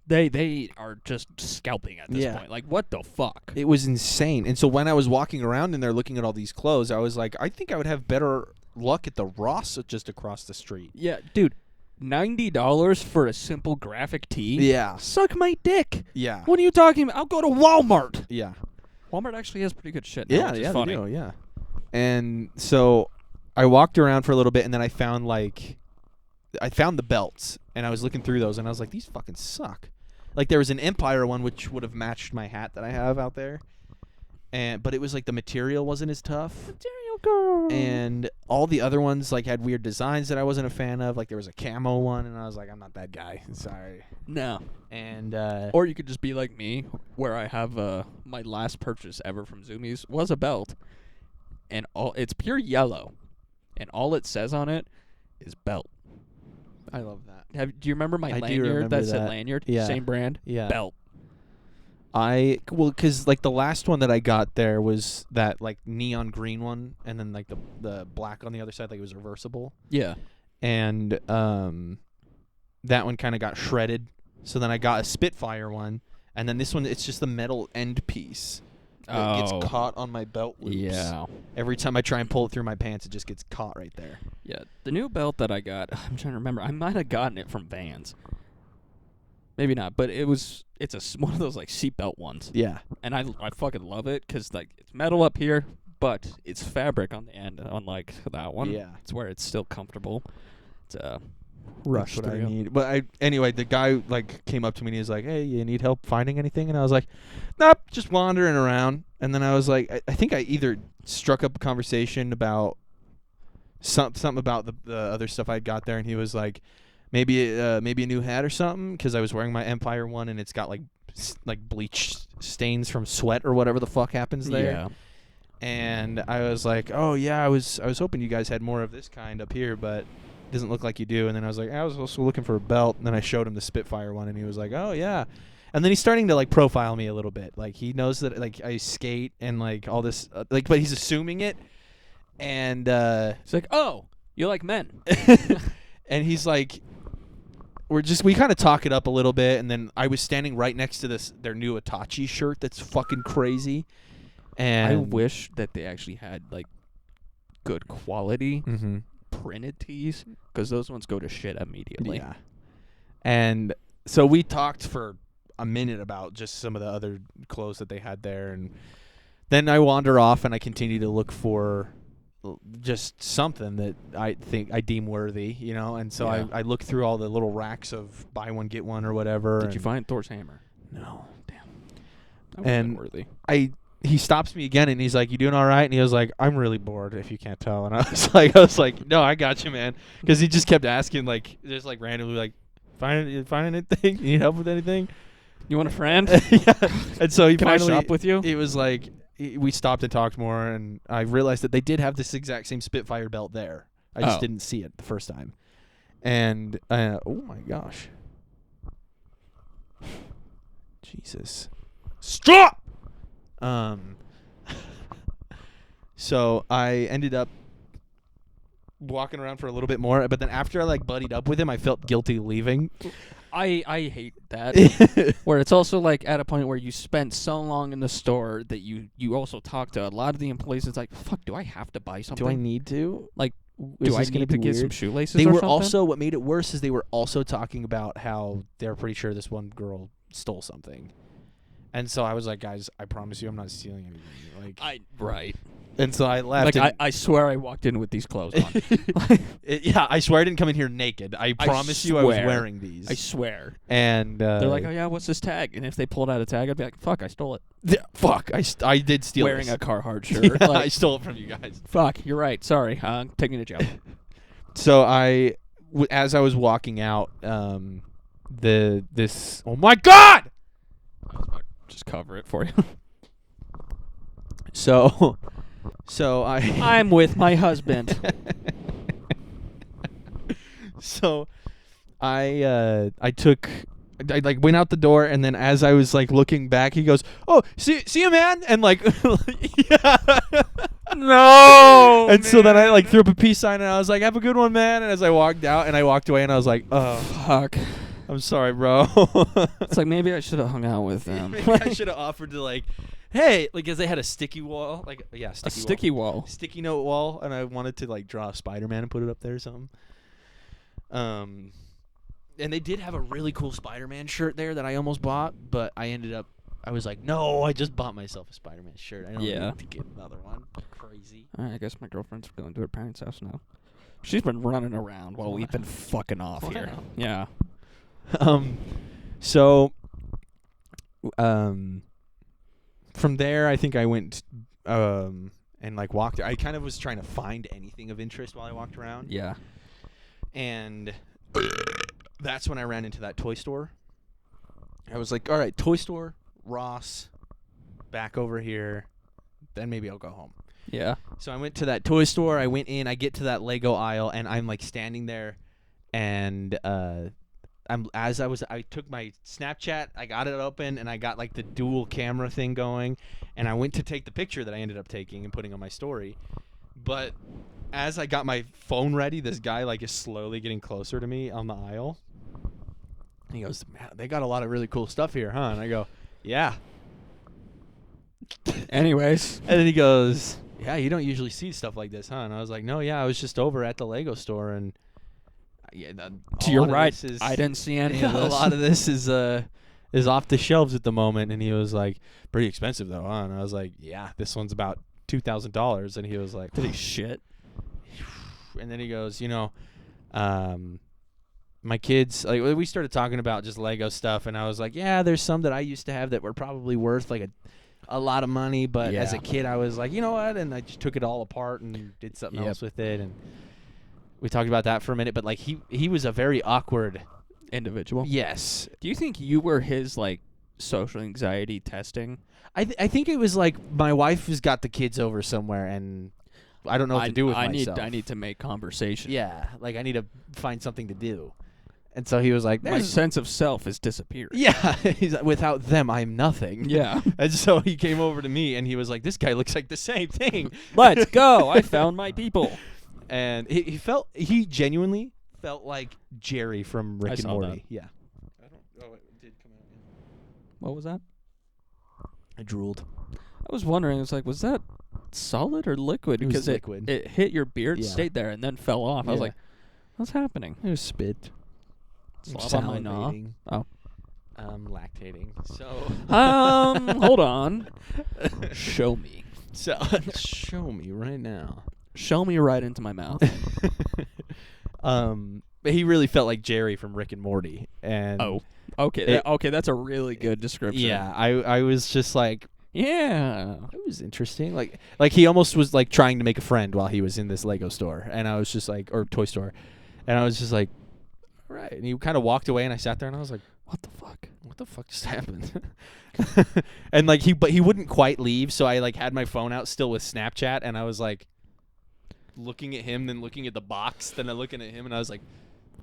They are just scalping at this Yeah. point. Like, what the fuck? It was insane. And so when I was walking around in there looking at all these clothes, I was like, I think I would have better luck at the Ross just across the street. Yeah, dude, $90 for a simple graphic tee? Yeah. Suck my dick. Yeah. What are you talking about? I'll go to Walmart. Yeah. Walmart actually has pretty good shit now, Yeah, which yeah, is funny. they do, yeah. And so I walked around for a little bit, and then I found the belts, and I was looking through those, and I was like, these fucking suck. Like, there was an Empire one which would have matched my hat that I have out there, but it was like the material wasn't as tough. Material girl. And all the other ones like had weird designs that I wasn't a fan of. Like there was a camo one, and I was like, I'm not that guy. Sorry. No. And Or you could just be like me, where I have my last purchase ever from Zoomies was a belt, and it's pure yellow, and all it says on it is belt. I love that. Do you remember my I do lanyard remember that said that. lanyard? Yeah. Same brand? Yeah. Belt. Because like the last one that I got there was that like neon green one, and then like the black on the other side, like it was reversible. Yeah. And that one kind of got shredded. So then I got a Spitfire one, and then this one, it's just the metal end piece that gets caught on my belt loops. Yeah. Every time I try and pull it through my pants, it just gets caught right there. Yeah. The new belt that I got, I'm trying to remember. I might have gotten it from Vans. Maybe not, but it's one of those like seatbelt ones. Yeah. And I fucking love it because like it's metal up here, but it's fabric on the end, unlike that one. Yeah. It's where it's still comfortable. It's That's what I need. But anyway, the guy like came up to me and he was like, "Hey, you need help finding anything?" And I was like, "Nope, just wandering around." And then I was like, I think I either struck up a conversation about something about the other stuff I got there, and he was like, maybe a new hat or something, because I was wearing my Empire one and it's got like bleach stains from sweat or whatever the fuck happens there. Yeah. And I was like, "Oh yeah, I was hoping you guys had more of this kind up here, but it doesn't look like you do." And then I was like, I was also looking for a belt, and then I showed him the Spitfire one, and he was like, "Oh yeah." And then he's starting to like profile me a little bit. Like he knows that like I skate and like all this but he's assuming it. And It's like, "Oh, you like men." and he's like, we kind of talk it up a little bit, and then I was standing right next to their new Itachi shirt that's fucking crazy. And I wish that they actually had like good quality printed tees, because those ones go to shit immediately. Yeah. And so we talked for a minute about just some of the other clothes that they had there, and then I wander off and I continue to look for just something that I think I deem worthy, you know. And so Yeah. I look through all the little racks of buy one get one or whatever. Did you find Thor's hammer? No. Damn. That would've been worthy. He stops me again and he's like, "You doing all right?" And he was like, "I'm really bored, if you can't tell." And I was like, "No, I got you, man," because he just kept asking like just like randomly like, find anything? You need help with anything? You want a friend? Yeah. And so he Can I finally shop with you? It was like we stopped and talked more, and I realized that they did have this exact same Spitfire belt there. I just didn't see it the first time. And oh my gosh, Jesus, stop! So I ended up walking around for a little bit more, but then after I like buddied up with him, I felt guilty leaving. I hate that. Where it's also like at a point where you spend so long in the store that you also talk to a lot of the employees. It's like, fuck, do I have to buy something? Do I need to? Like, Is do I this gonna need to be get some weird? shoelaces They or were something? also, what made it worse is they were also talking about how they're pretty sure this one girl stole something. And so I was like, "Guys, I promise you I'm not stealing anything." Like, Right. and so I left. Like, I swear I walked in with these clothes on. Yeah, I swear I didn't come in here naked. I promise you I was swear. wearing these. I swear. And They're like, "Oh yeah, what's this tag?" And if they pulled out a tag, I'd be like, "Fuck, I stole it." fuck, I did steal Wearing this. a Carhartt shirt. Yeah, Like, I stole it from you guys. fuck, you're right. Sorry. Take me to jail. So as I was walking out, this oh my god! I was about to just cover it for you. So I I'm with my husband. So I like went out the door, and then as I was like looking back, he goes, "Oh, see you, man," and like yeah. No. And so then I like threw up a peace sign and I was like, "Have a good one, man." And as I walked out and I walked away and I was like, "Oh, Fuck. I'm sorry, bro." It's like maybe I should have hung out with them. Maybe I should have offered to like, hey, like, cause they had a sticky wall, like, yeah, A sticky wall. sticky note wall, and I wanted to like draw a Spider-Man and put it up there or something. And they did have a really cool Spider-Man shirt there that I almost bought, but I was like, no, I just bought myself a Spider-Man shirt. I don't need to get another one. Crazy. All right, I guess my girlfriend's going to her parents' house now. She's been running around while we've been fucking off here. Yeah. So, from there, I think I went, and like walked. I kind of was trying to find anything of interest while I walked around. Yeah. And that's when I ran into that toy store. I was like, all right, toy store, Ross, back over here, then maybe I'll go home. Yeah. So I went to that toy store. I went in. I get to that Lego aisle, and I'm like standing there, and I took my Snapchat. I got it open, and I got like the dual camera thing going, and I went to take the picture that I ended up taking and putting on my story. But as I got my phone ready, this guy like is slowly getting closer to me on the aisle. And he goes, "Man, they got a lot of really cool stuff here, huh?" And I go, "Yeah." Anyways. And then he goes, "Yeah, you don't usually see stuff like this, huh?" And I was like, "No, yeah, I was just over at the Lego store, and yeah, To your right, I didn't see any of this. A lot of this is off the shelves at the moment." And he was like, "Pretty expensive though, huh?" And I was like, "Yeah, this one's about $2,000." And he was like, Did he shit? And then he goes, my kids, like, we started talking about just Lego stuff, and I was like, yeah, there's some that I used to have that were probably worth like a lot of money, but as a kid I was like, you know what, and I just took it all apart and did something else with it, and we talked about that for a minute. But like he was a very awkward individual. Yes. Do you think you were his like social anxiety testing? I think it was like my wife has got the kids over somewhere, and I don't know what to do with myself. I need to make conversation. Yeah, like I need to find something to do. And so he was like, my sense of self has disappeared. Yeah, he's like, without them, I'm nothing. Yeah. And so he came over to me, and he was like, this guy looks like the same thing. Let's go. I found my people. And he genuinely felt like Jerry from Rick and Morty. That. Yeah. It did come out. What was that? I drooled. I was wondering, was that solid or liquid? Because liquid. It hit your beard, stayed there, and then fell off. I was like, what's happening? It was spit. Slob on my knob. Oh. Lactating. So. Hold on. Show me. So show me right now. Show me right into my mouth. But he really felt like Jerry from Rick and Morty. And okay. Okay, that's a really good description. Yeah, I was just like, yeah, it was interesting. Like he almost was like trying to make a friend while he was in this Lego store, and I was just like, or toy store, and I was just like, all right. And he kind of walked away, and I sat there, and I was like, what the fuck? What the fuck just happened? And like he wouldn't quite leave, so I like had my phone out still with Snapchat, and I was like looking at him, then looking at the box, then looking at him, and I was like,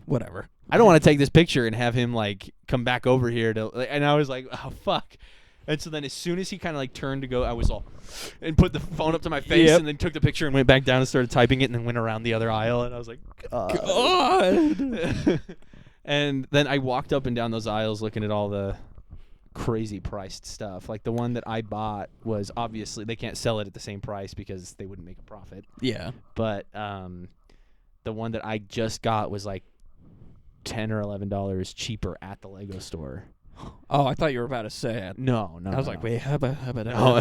whatever. I don't want to take this picture and have him like come back over here to, and I was like, oh fuck. And so then as soon as he kind of like turned to go, I was all, and put the phone up to my face, and then took the picture and went back down and started typing it, and then went around the other aisle, and I was like, God. And then I walked up and down those aisles looking at all the crazy priced stuff. Like the one that I bought was obviously, they can't sell it at the same price because they wouldn't make a profit. Yeah. But the one that I just got was like $10 or $11 cheaper at the Lego store. Oh, I thought you were about to say it. No. I was like, wait, how about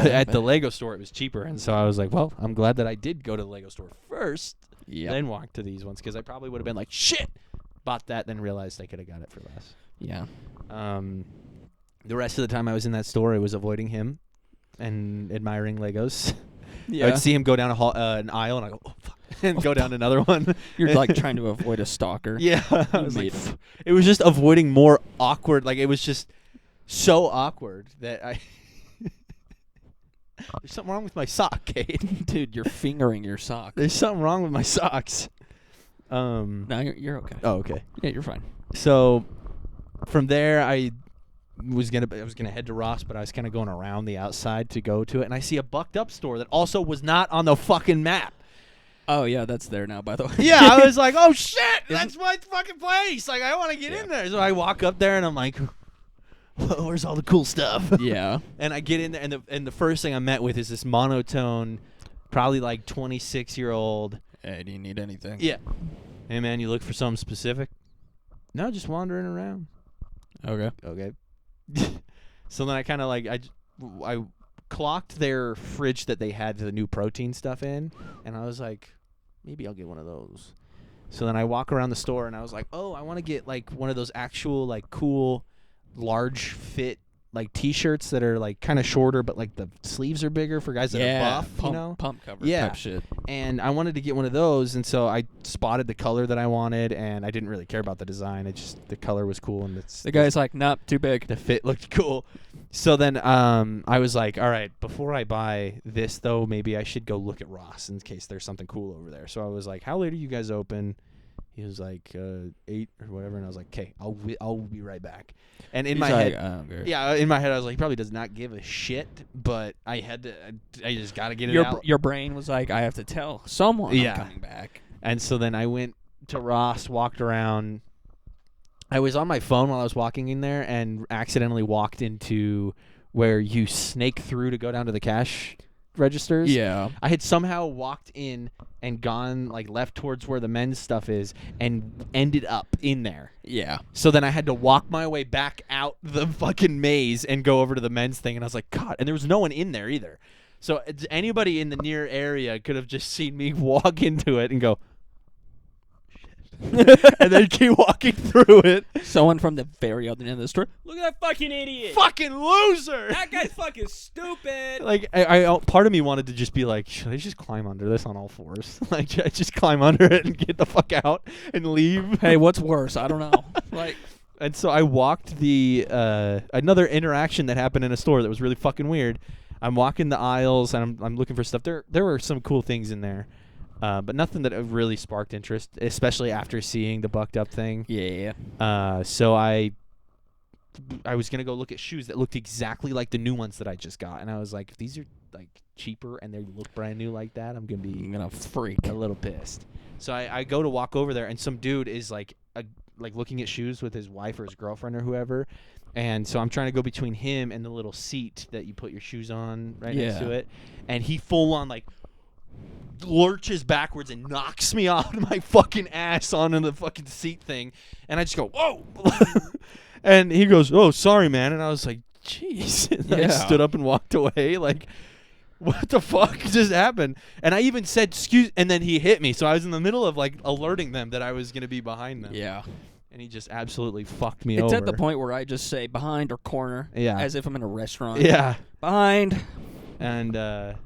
at the Lego store it was cheaper, and so I was like, well, I'm glad that I did go to the Lego store first, then walk to these ones, because I probably would have been like, shit, bought that, then realized I could have got it for less. Yeah. The rest of the time I was in that store, I was avoiding him and admiring Legos. Yeah. I'd see him go down an aisle, and I go, oh, fuck, and go down another one. You're like trying to avoid a stalker. Yeah. I was like, it was just avoiding more awkward. Like, it was just so awkward that I... There's something wrong with my sock, Kate. Dude, you're fingering your sock. There's something wrong with my socks. No, you're okay. Oh, okay. Yeah, you're fine. So, from there, I was gonna head to Ross, but I was kind of going around the outside to go to it, and I see a bucked up store that also was not on the fucking map. Oh yeah, that's there now. By the way. Yeah, I was like, oh shit, that's my fucking place. Like, I want to get in there. So I walk up there and I'm like, well, where's all the cool stuff? Yeah. And I get in there, and the first thing I'm met with is this monotone, probably like 26-year-old. Hey, do you need anything? Yeah. Hey man, you look for something specific? No, just wandering around. Okay. So then I kind of like I clocked their fridge that they had the new protein stuff in, and I was like, maybe I'll get one of those. So then I walk around the store, and I was like, oh, I want to get like one of those actual like cool large fit like T-shirts that are like kind of shorter, but like the sleeves are bigger for guys that are buff, pump cover Yeah. type shit. And I wanted to get one of those, and so I spotted the color that I wanted, and I didn't really care about the design. The color was cool, and The guy's like, nope, too big. the fit looked cool. So then I was like, all right, before I buy this, though, maybe I should go look at Ross in case there's something cool over there. So I was like, how late are you guys open? He was like 8 or whatever, and I was like, okay, I'll be right back. And in He's my like, head, I don't care. yeah, in my head, I was like, he probably does not give a shit, but I had to, I just got to get it out. Your brain was like, I have to tell someone Yeah. I'm coming back. And so then I went to Ross, walked around. I was on my phone while I was walking in there and accidentally walked into where you snake through to go down to the cash registers. Yeah. I had somehow walked in and gone like left towards where the men's stuff is and ended up in there. Yeah. So then I had to walk my way back out the fucking maze and go over to the men's thing, and I was like, God, and there was no one in there either. So anybody in the near area could have just seen me walk into it and go, and then keep walking through it. Someone from the very other end of the store. Look at that fucking idiot. Fucking loser. That guy's fucking stupid. Like, I part of me wanted to just be like, should I just climb under this on all fours? Like, should I just climb under it and get the fuck out and leave? Hey, what's worse? I don't know. Like, And so I walked the another interaction that happened in a store that was really fucking weird. I'm walking the aisles and I'm looking for stuff. There were some cool things in there. But nothing that really sparked interest, especially after seeing the bucked up thing. yeah. So I was gonna go look at shoes that looked exactly like the new ones that I just got, and I was like, if these are like cheaper and they look brand new like that, I'm gonna freak. a little pissed. So I go to walk over there, and some dude is like looking at shoes with his wife or his girlfriend or whoever. And so I'm trying to go between him and the little seat that you put your shoes on right next to it, and he full on like lurches backwards and knocks me off my fucking ass onto the fucking seat thing, and I just go, whoa. And he goes, oh, sorry, man. And I was like, jeez. And I stood up and walked away like, what the fuck just happened? And I even said excuse, and then he hit me, so I was in the middle of like alerting them that I was going to be behind them. Yeah. And he just absolutely fucked me It's over. at the point where I just say behind or corner, as if I'm in a restaurant. Yeah. Behind. And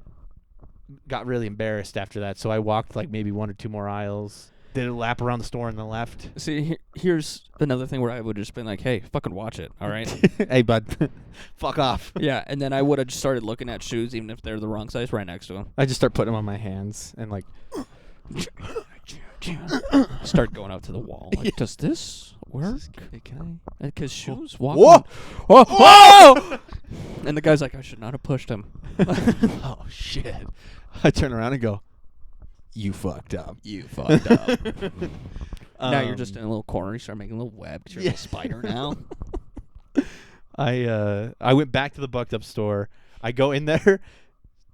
got really embarrassed after that, so I walked like maybe one or two more aisles, did a lap around the store on the left. See, here's another thing where I would have just been like, hey, fucking watch it, all right? Hey, bud, fuck off. Yeah, and then I would have just started looking at shoes, even if they're the wrong size, right next to them. I just start putting them on my hands and like Start going out to the wall. Like, does this work? Can Because I? shoes walk. Whoa! Whoa! Whoa! And the guy's like, I should not have pushed him. Oh shit! I turn around and go, "You fucked up. You fucked up." Now you're just in a little corner. You start making a little web because you're a spider now. I went back to the bucked up store. I go in there.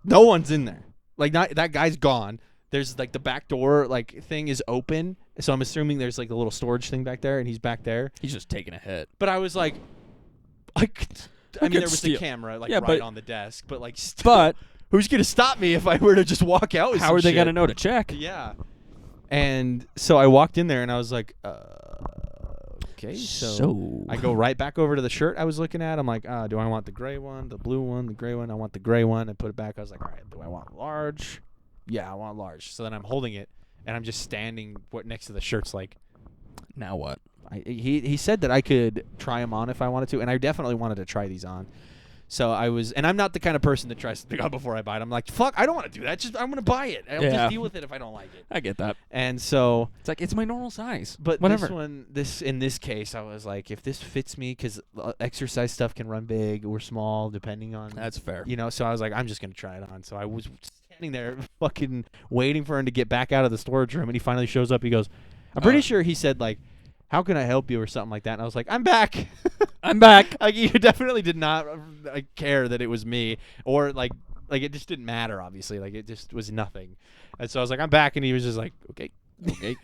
No one's in there. Like, not that guy's gone. There's like the back door like thing is open, so I'm assuming there's like a little storage thing back there, and he's back there. He's just taking a hit. But I was like, I mean, there was steal. a camera like Yeah, right but- on the desk, but like, But who's gonna stop me if I were to just walk out? With how some are they shit? gonna know to check? Yeah. And so I walked in there, and I was like, okay. So I go right back over to the shirt I was looking at. I'm like, do I want the gray one, the blue one, the gray one? I want the gray one. I put it back. I was like, all right, do I want large? Yeah, I want large. So then I'm holding it, and I'm just standing next to the shirts like, Now what? he said that I could try them on if I wanted to, and I definitely wanted to try these on. So I was, and I'm not the kind of person that tries to pick up before I buy it. I'm like, fuck, I don't want to do that. Just I'm gonna buy it. I'll just deal with it if I don't like it. I get that. And so, It's like it's my normal size. but whatever. in this case, I was like, if this fits me, because exercise stuff can run big or small depending on. That's fair. So I was like, I'm just gonna try it on. So I was standing there, fucking waiting for him to get back out of the storage room, and he finally shows up. He goes, I'm pretty sure he said like, how can I help you or something like that. And I was like, I'm back. I'm back. Like, you definitely did not care that it was me, or like it just didn't matter. Obviously, like it just was nothing. And so I was like, I'm back, and he was just like, okay. I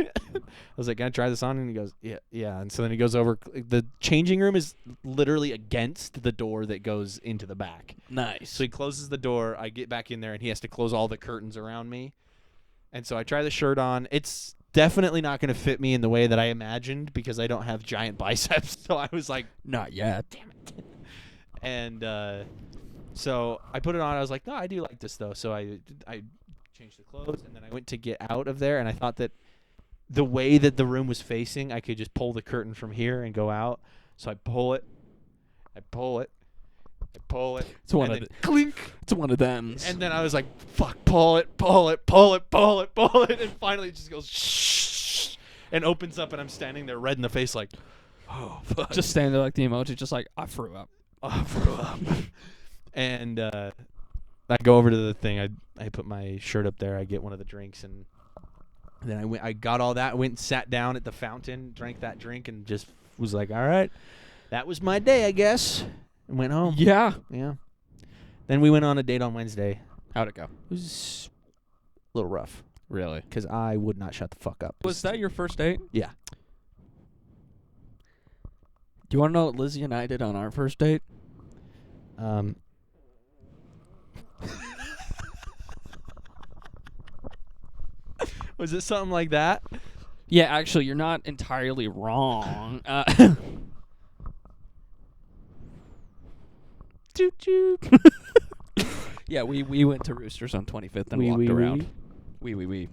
was like, can I try this on? And he goes, yeah. And so then he goes over. The changing room is literally against the door that goes into the back. Nice. So he closes the door. I get back in there, and he has to close all the curtains around me. And so I try the shirt on. It's definitely not going to fit me in the way that I imagined because I don't have giant biceps. So I was like, Not yet. damn it. And so I put it on. I was like, no, I do like this though. So I changed the clothes, and then I went to get out of there, and I thought that the way that the room was facing, I could just pull the curtain from here and go out. So I pull it. It's one and of then the, clink. It's one of them. And then I was like, fuck, pull it. And finally it just goes shh and opens up, and I'm standing there red in the face like, oh, fuck. Just standing there like the emoji, just like I threw up. I threw up. And I go over to the thing. I put my shirt up there. I get one of the drinks, and then I got all that, went and sat down at the fountain, drank that drink, and just was like, all right, that was my day, I guess. And went home. Yeah. Yeah. Then we went on a date on Wednesday. How'd it go? It was a little rough Really? because I would not shut the fuck up. Was that your first date? Yeah. Do you want to know what Lizzie and I did on our first date? Was it something like that? Yeah, actually, you're not entirely wrong. Choo choo. Yeah, we went to Roosters on 25th and walked around. We.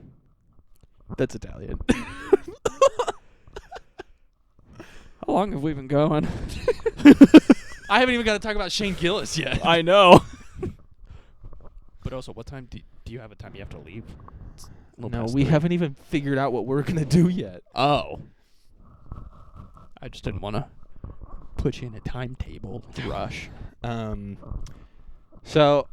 That's Italian. How long have we been going? I haven't even got to talk about Shane Gillis yet. I know. But also, what time do you have a time you have to leave? No, we haven't even figured out what we're gonna do yet. Oh. I just didn't want to put you in a timetable rush. So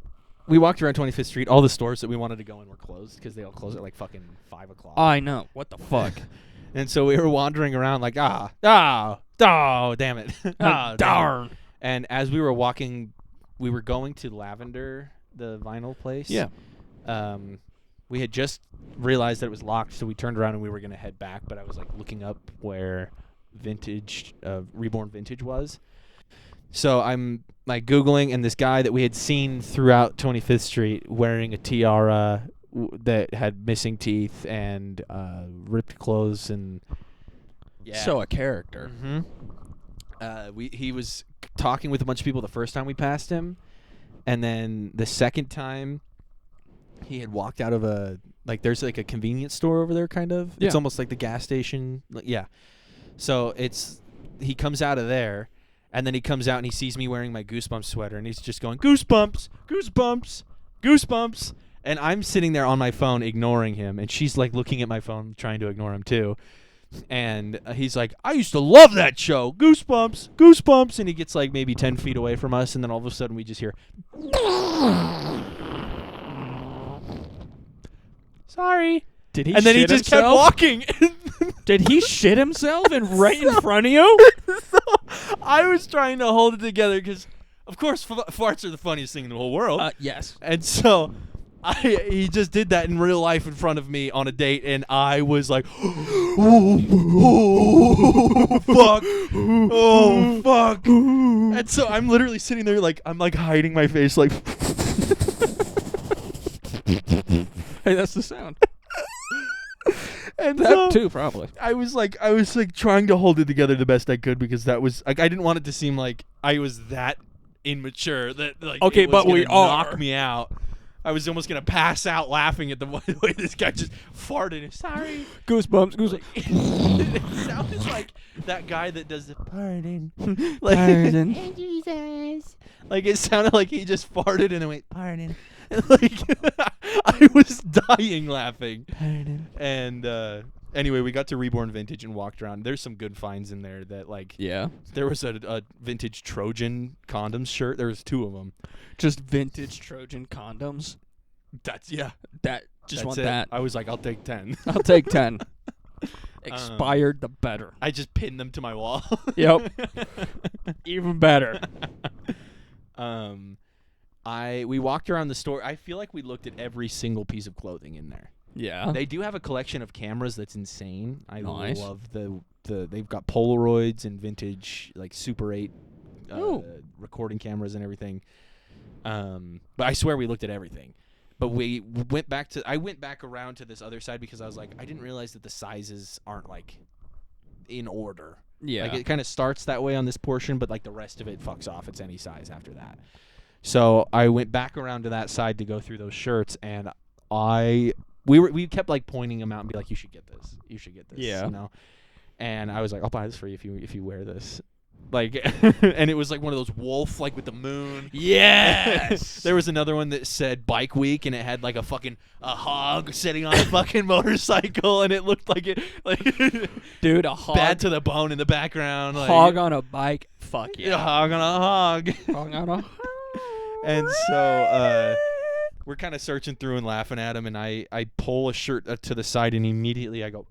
we walked around 25th Street. All the stores that we wanted to go in were closed because they all close at like fucking 5 o'clock. I know. What the fuck? And so we were wandering around like, damn it. Darn. And as we were walking, we were going to Lavender, the vinyl place. Yeah. We had just realized that it was locked, so we turned around and we were going to head back, but I was like looking up where Reborn Vintage was. So I'm like Googling, and this guy that we had seen throughout 25th Street wearing a tiara that had missing teeth and ripped clothes and So a character. Mm-hmm. He was talking with a bunch of people the first time we passed him, and then the second time he had walked out of there's like a convenience store over there, kind of. Yeah. It's almost like the gas station. Yeah. So he comes out of there, and then he comes out and he sees me wearing my Goosebumps sweater, and he's just going, Goosebumps, Goosebumps, Goosebumps. And I'm sitting there on my phone ignoring him, and she's like looking at my phone trying to ignore him too. And he's like, I used to love that show, Goosebumps, Goosebumps. And he gets like maybe 10 feet away from us, and then all of a sudden we just hear, sorry. Did he? And then he shit just kept himself? walking. Did he shit himself and right in front of you? So I was trying to hold it together because, of course, farts are the funniest thing in the whole world. Yes. And so he just did that in real life in front of me on a date, and I was like, oh, fuck. Oh, fuck. And so I'm literally sitting there like, I'm like hiding my face like. Hey, that's the sound. And That so too, probably. I was like trying to hold it together the best I could because that was like I didn't want it to seem like I was that immature that like Okay, it was but we gonna knock are. me out. I was almost gonna pass out laughing at the way this guy just farted. Sorry. Goosebumps. It sounded like that guy that does the pardon. Like, Pardon. Jesus. like it sounded like he just farted and then went pardon. Like I was dying laughing. Pardon. And anyway, we got to Reborn Vintage and walked around. There's some good finds in there that like Yeah. there was a vintage Trojan condoms shirt. There was 2 of them. Just vintage Trojan condoms. That's just Just want it. that. I was like, I'll take 10. I'll take 10. Expired, the better. I just pinned them to my wall. Yep. Even better. We walked around the store. I feel like we looked at every single piece of clothing in there. Yeah. They do have a collection of cameras that's insane. I Nice. love they've got Polaroids and vintage like Super 8 Ooh. recording cameras and everything. But I swear we looked at everything. But I went back around to this other side because I was like, I didn't realize that the sizes aren't like in order. Yeah. Like it kind of starts that way on this portion, but like the rest of it fucks off. It's any size after that. So I went back around to that side to go through those shirts, and we kept like pointing them out and be like, you should get this. You should get this. Yeah. You know? And I was like, I'll buy this for you if you wear this. Like, and it was like one of those wolf, like with the moon. Yes. There was another one that said Bike Week, and it had like a hog sitting on a fucking motorcycle, and it looked like it, like Dude, a hog. bad to the bone in the background. Like, Hog on a bike. Fuck a yeah. hog on a hog. Hog on a And so we're kind of searching through and laughing at him, and I pull a shirt to the side, and immediately I go,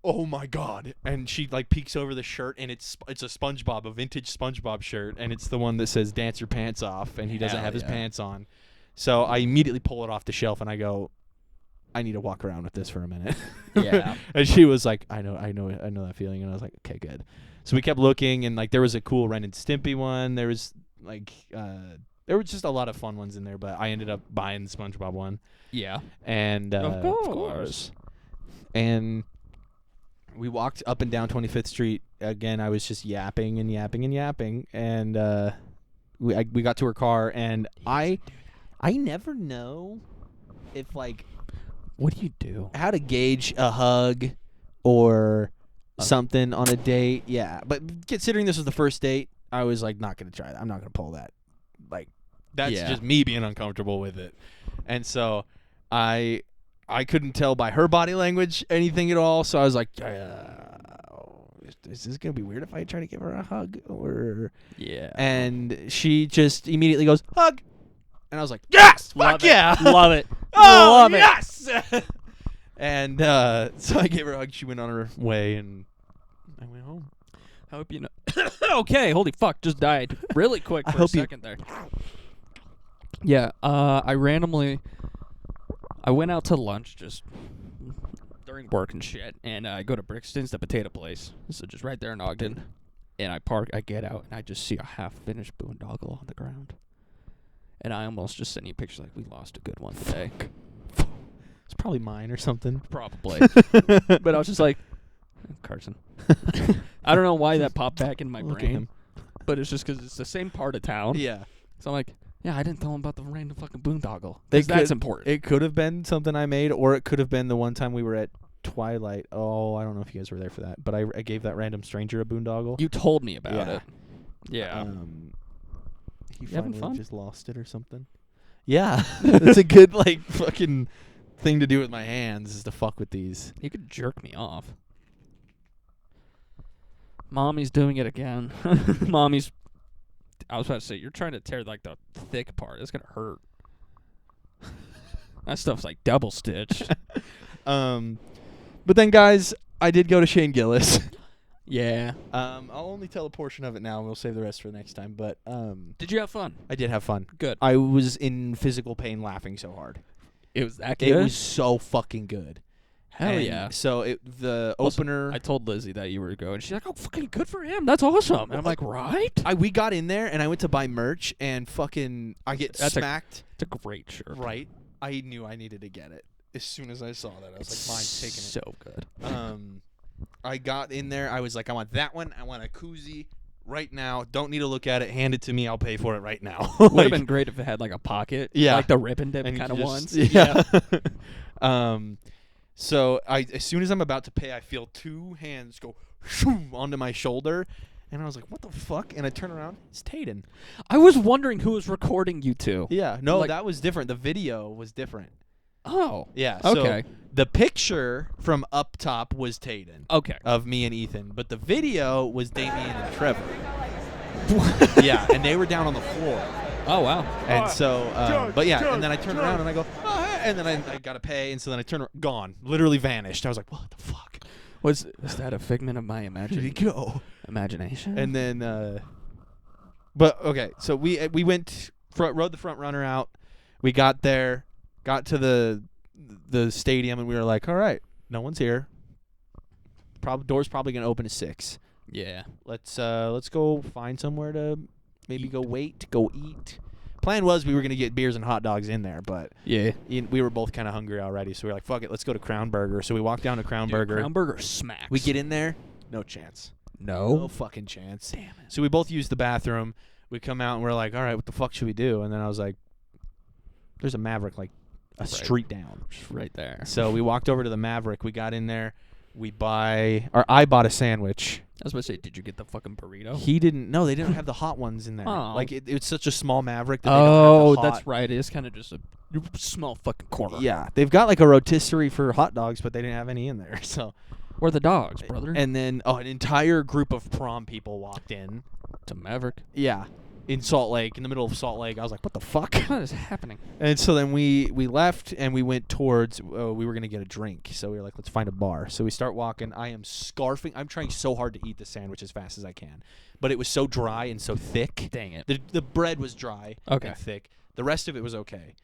oh my god. And she like peeks over the shirt, and it's a SpongeBob, a vintage SpongeBob shirt, and it's the one that says dance your pants off, and he doesn't Hell have his yeah. pants on. So I immediately pull it off the shelf, and I go, I need to walk around with this for a minute. Yeah. And she was like, I know that feeling. And I was like, okay, good. So we kept looking, and like there was a cool Ren and Stimpy one. There was like there were just a lot of fun ones in there, but I ended up buying the SpongeBob one. Yeah. And Of course. And we walked up and down 25th Street. Again, I was just yapping and yapping and yapping, and we got to her car, and I never know if like What do you do? how to gauge a hug or something on a date. Yeah, but considering this was the first date, I was like, not gonna try that. I'm not gonna pull that. Like, that's Yeah. just me being uncomfortable with it. And so I couldn't tell by her body language anything at all. So I was like, is this gonna be weird if I try to give her a hug? Or Yeah. and she just immediately goes, hug. And I was like, yes, Love fuck it. yeah. Love it. Oh, Love it. yes! And so I gave her a hug. She went on her way, and I went home. I hope you know. Okay, holy fuck, just died really quick I for a hope you- second there. Yeah, I went out to lunch just during work and shit, and I go to Brixton's, the potato place, so just right there in Ogden, and I get out, and I just see a half-finished boondoggle on the ground, and I almost just sent you a picture like, we lost a good one today. It's probably mine or something. Probably. But I was just like, Carson. I don't know why that popped back in my Look at brain, him. but it's just because it's the same part of town. Yeah. So I'm like, yeah, I didn't tell him about the random fucking boondoggle. They 'Cause that's could- important. It could have been something I made, or it could have been the one time we were at Twilight. Oh, I don't know if you guys were there for that, but I gave that random stranger a boondoggle. You told me about Yeah. it. Yeah. He You having finally fun? just lost it or something. Yeah. It's a good, like, fucking thing to do with my hands is to fuck with these. You could jerk me off. Mommy's doing it again. Mommy's. I was about to say, you're trying to tear like the thick part. It's gonna hurt. That stuff's like double stitched. But then, guys, I did go to Shane Gillis. Yeah. I'll only tell a portion of it now, and we'll save the rest for the next time. But Did you have fun? I did have fun. Good. I was in physical pain laughing so hard. It was that good. It was so fucking good. Hell And yeah. So the Also, opener. I told Lizzie that you were going. She's like, "Oh, fucking good for him. That's awesome." And I'm like, "Right? we got in there, and I went to buy merch, and fucking I get That's smacked. It's a great shirt. Right. I knew I needed to get it as soon as I saw that. I was like, mine's taking So good. it. I got in there. I was like, I want that one. I want a koozie. right now. Don't need to look at it. Hand it to me. I'll pay for it right now. Would Like, have been great if it had like a pocket. Yeah. Like the rip and dip and kind you of just- ones. Yeah. So as soon as I'm about to pay, I feel two hands go shoom, onto my shoulder, and I was like, "What the fuck?" And I turn around. It's Tayden. I was wondering who was recording you two. Yeah. No, Like- that was different. The video was different. Oh. Yeah. So Okay. the picture from up top was Tayden Okay. of me and Ethan, but the video was Damien and Trevor. Yeah, and they were down on the floor. Oh wow. And so, but yeah, and then I turn around and I go, oh, hey, and then I got to pay, and so then I turn, gone, literally vanished. I was like, what the fuck? Was that a figment of my Where did he go? imagination? And then, but okay, so we went, rode the front runner out. We got there, got to the stadium, and we were like, all right, no one's here. Door's probably gonna open at 6. yeah. Let's go find somewhere to maybe go eat. Plan was we were gonna get beers and hot dogs in there, but Yeah. we were both kind of hungry already, so we were like, fuck it, let's go to Crown Burger. So we walked down to Crown Burger. Crown Burger smacks. We get in there, no chance. No. No fucking chance. Damn it. So we both used the bathroom. We come out and we're like, all right, what the fuck should we do? And then I was like, there's a Maverick like a street down. Just right there. So we walked over to the Maverick. We got in there. I bought a sandwich. I was about to say, did you get the fucking burrito? He didn't. No, they didn't have the hot ones in there. Oh. Like it's such a small Maverick that they don't have the hot. That's right. It is kind of just a small fucking corner. Yeah, they've got like a rotisserie for hot dogs, but they didn't have any in there. So, Where the dogs, brother? and then an entire group of prom people walked in. to Maverick. Yeah, in Salt Lake, in the middle of Salt Lake. I was like, what the fuck? What is happening? And so then we left and we went towards. We were gonna get a drink, so we were like, let's find a bar. So we start walking. I am scarfing. I'm trying so hard to eat the sandwich as fast as I can, but it was so dry and so thick. Dang it. The bread was dry Okay. and thick. The rest of it was okay.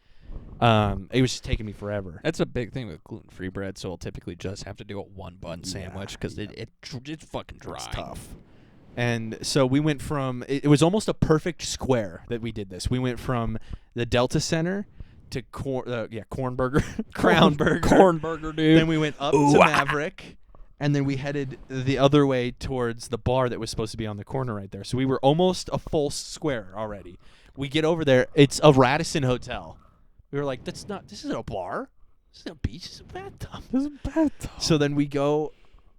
It was just taking me forever. That's a big thing with gluten-free bread, so we'll typically just have to do a one-bun sandwich because it's fucking dry. It's tough. And so we went from it was almost a perfect square that we did this. We went from the Delta Center to Corn Burger, Crown Burger, Corn burger, dude. Then we went up to Maverick, and then we headed the other way towards the bar that was supposed to be on the corner right there. So we were almost a full square already. We get over there. It's a Radisson hotel. We were like, this isn't a bar. This isn't a beach. This is a bathtub. This is a bathtub. So then we go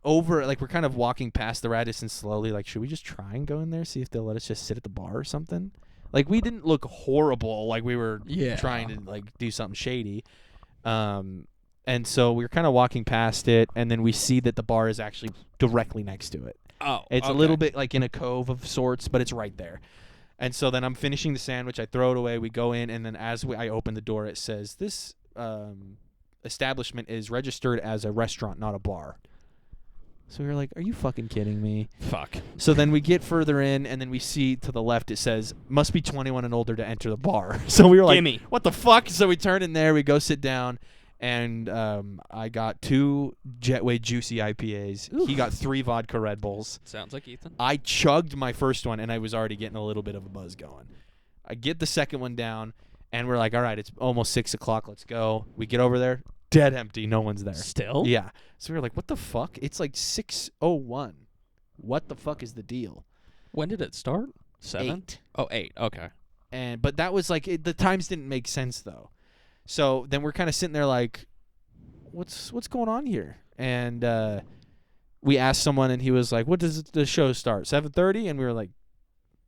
over, like we're kind of walking past the Radisson slowly. Like, should we just try and go in there, see if they'll let us just sit at the bar or something? Like, we didn't look horrible. Like we were trying to like do something shady. And so we were kind of walking past it, and then we see that the bar is actually directly next to it. Oh, It's a little bit like in a cove of sorts, but it's right there. And so then I'm finishing the sandwich. I throw it away. We go in, and then as I open the door, it says, this establishment is registered as a restaurant, not a bar. So we were like, are you fucking kidding me? Fuck. So then we get further in, and then we see to the left it says, must be 21 and older to enter the bar. So we were like, Gimme. what the fuck? So we turn in there. We go sit down. And I got 2 Jetway Juicy IPAs. Oof. He got 3 vodka Red Bulls. Sounds like Ethan. I chugged my first one, and I was already getting a little bit of a buzz going. I get the second one down, and we're like, all right, it's almost 6 o'clock. Let's go. We get over there. Dead empty. No one's there. Still? Yeah. So we were like, what the fuck? It's like 6:01. What the fuck is the deal? When did it start? 7? 8. Oh, 8. Okay. But that was like the times didn't make sense though. So then we're kind of sitting there like, what's going on here? And we asked someone, and he was like, "What does the show start? 7:30?" And we were like,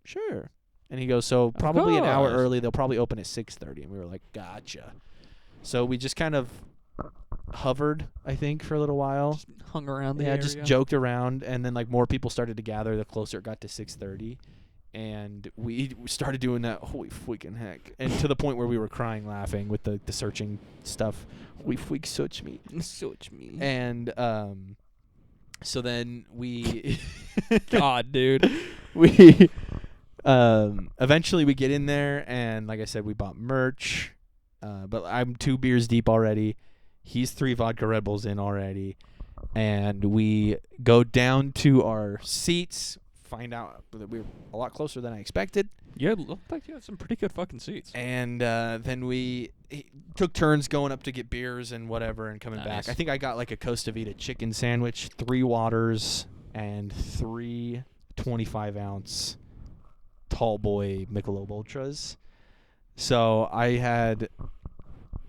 "Sure." And he goes, "So probably an hour course. early. They'll probably open at 6:30." And we were like, "Gotcha." So we just kind of hovered, I think, for a little while. Just hung around the Yeah, area. just joked around, and then like more people started to gather the closer it got to 6:30. And we started doing that, holy freaking heck, and to the point where we were crying laughing with the searching stuff. Holy freak, search me. Search me. And so then we God, dude. we eventually we get in there, and like I said, we bought merch. But I'm 2 beers deep already. He's 3 vodka Red Bulls in already. And we go down to our seats, find out that we were a lot closer than I expected. Yeah, it looked like you had some pretty good fucking seats. And then we took turns going up to get beers and whatever and coming back. Nice. I think I got like a Costa Vida chicken sandwich, 3 waters, and 3 25-ounce tall boy Michelob Ultras. So I had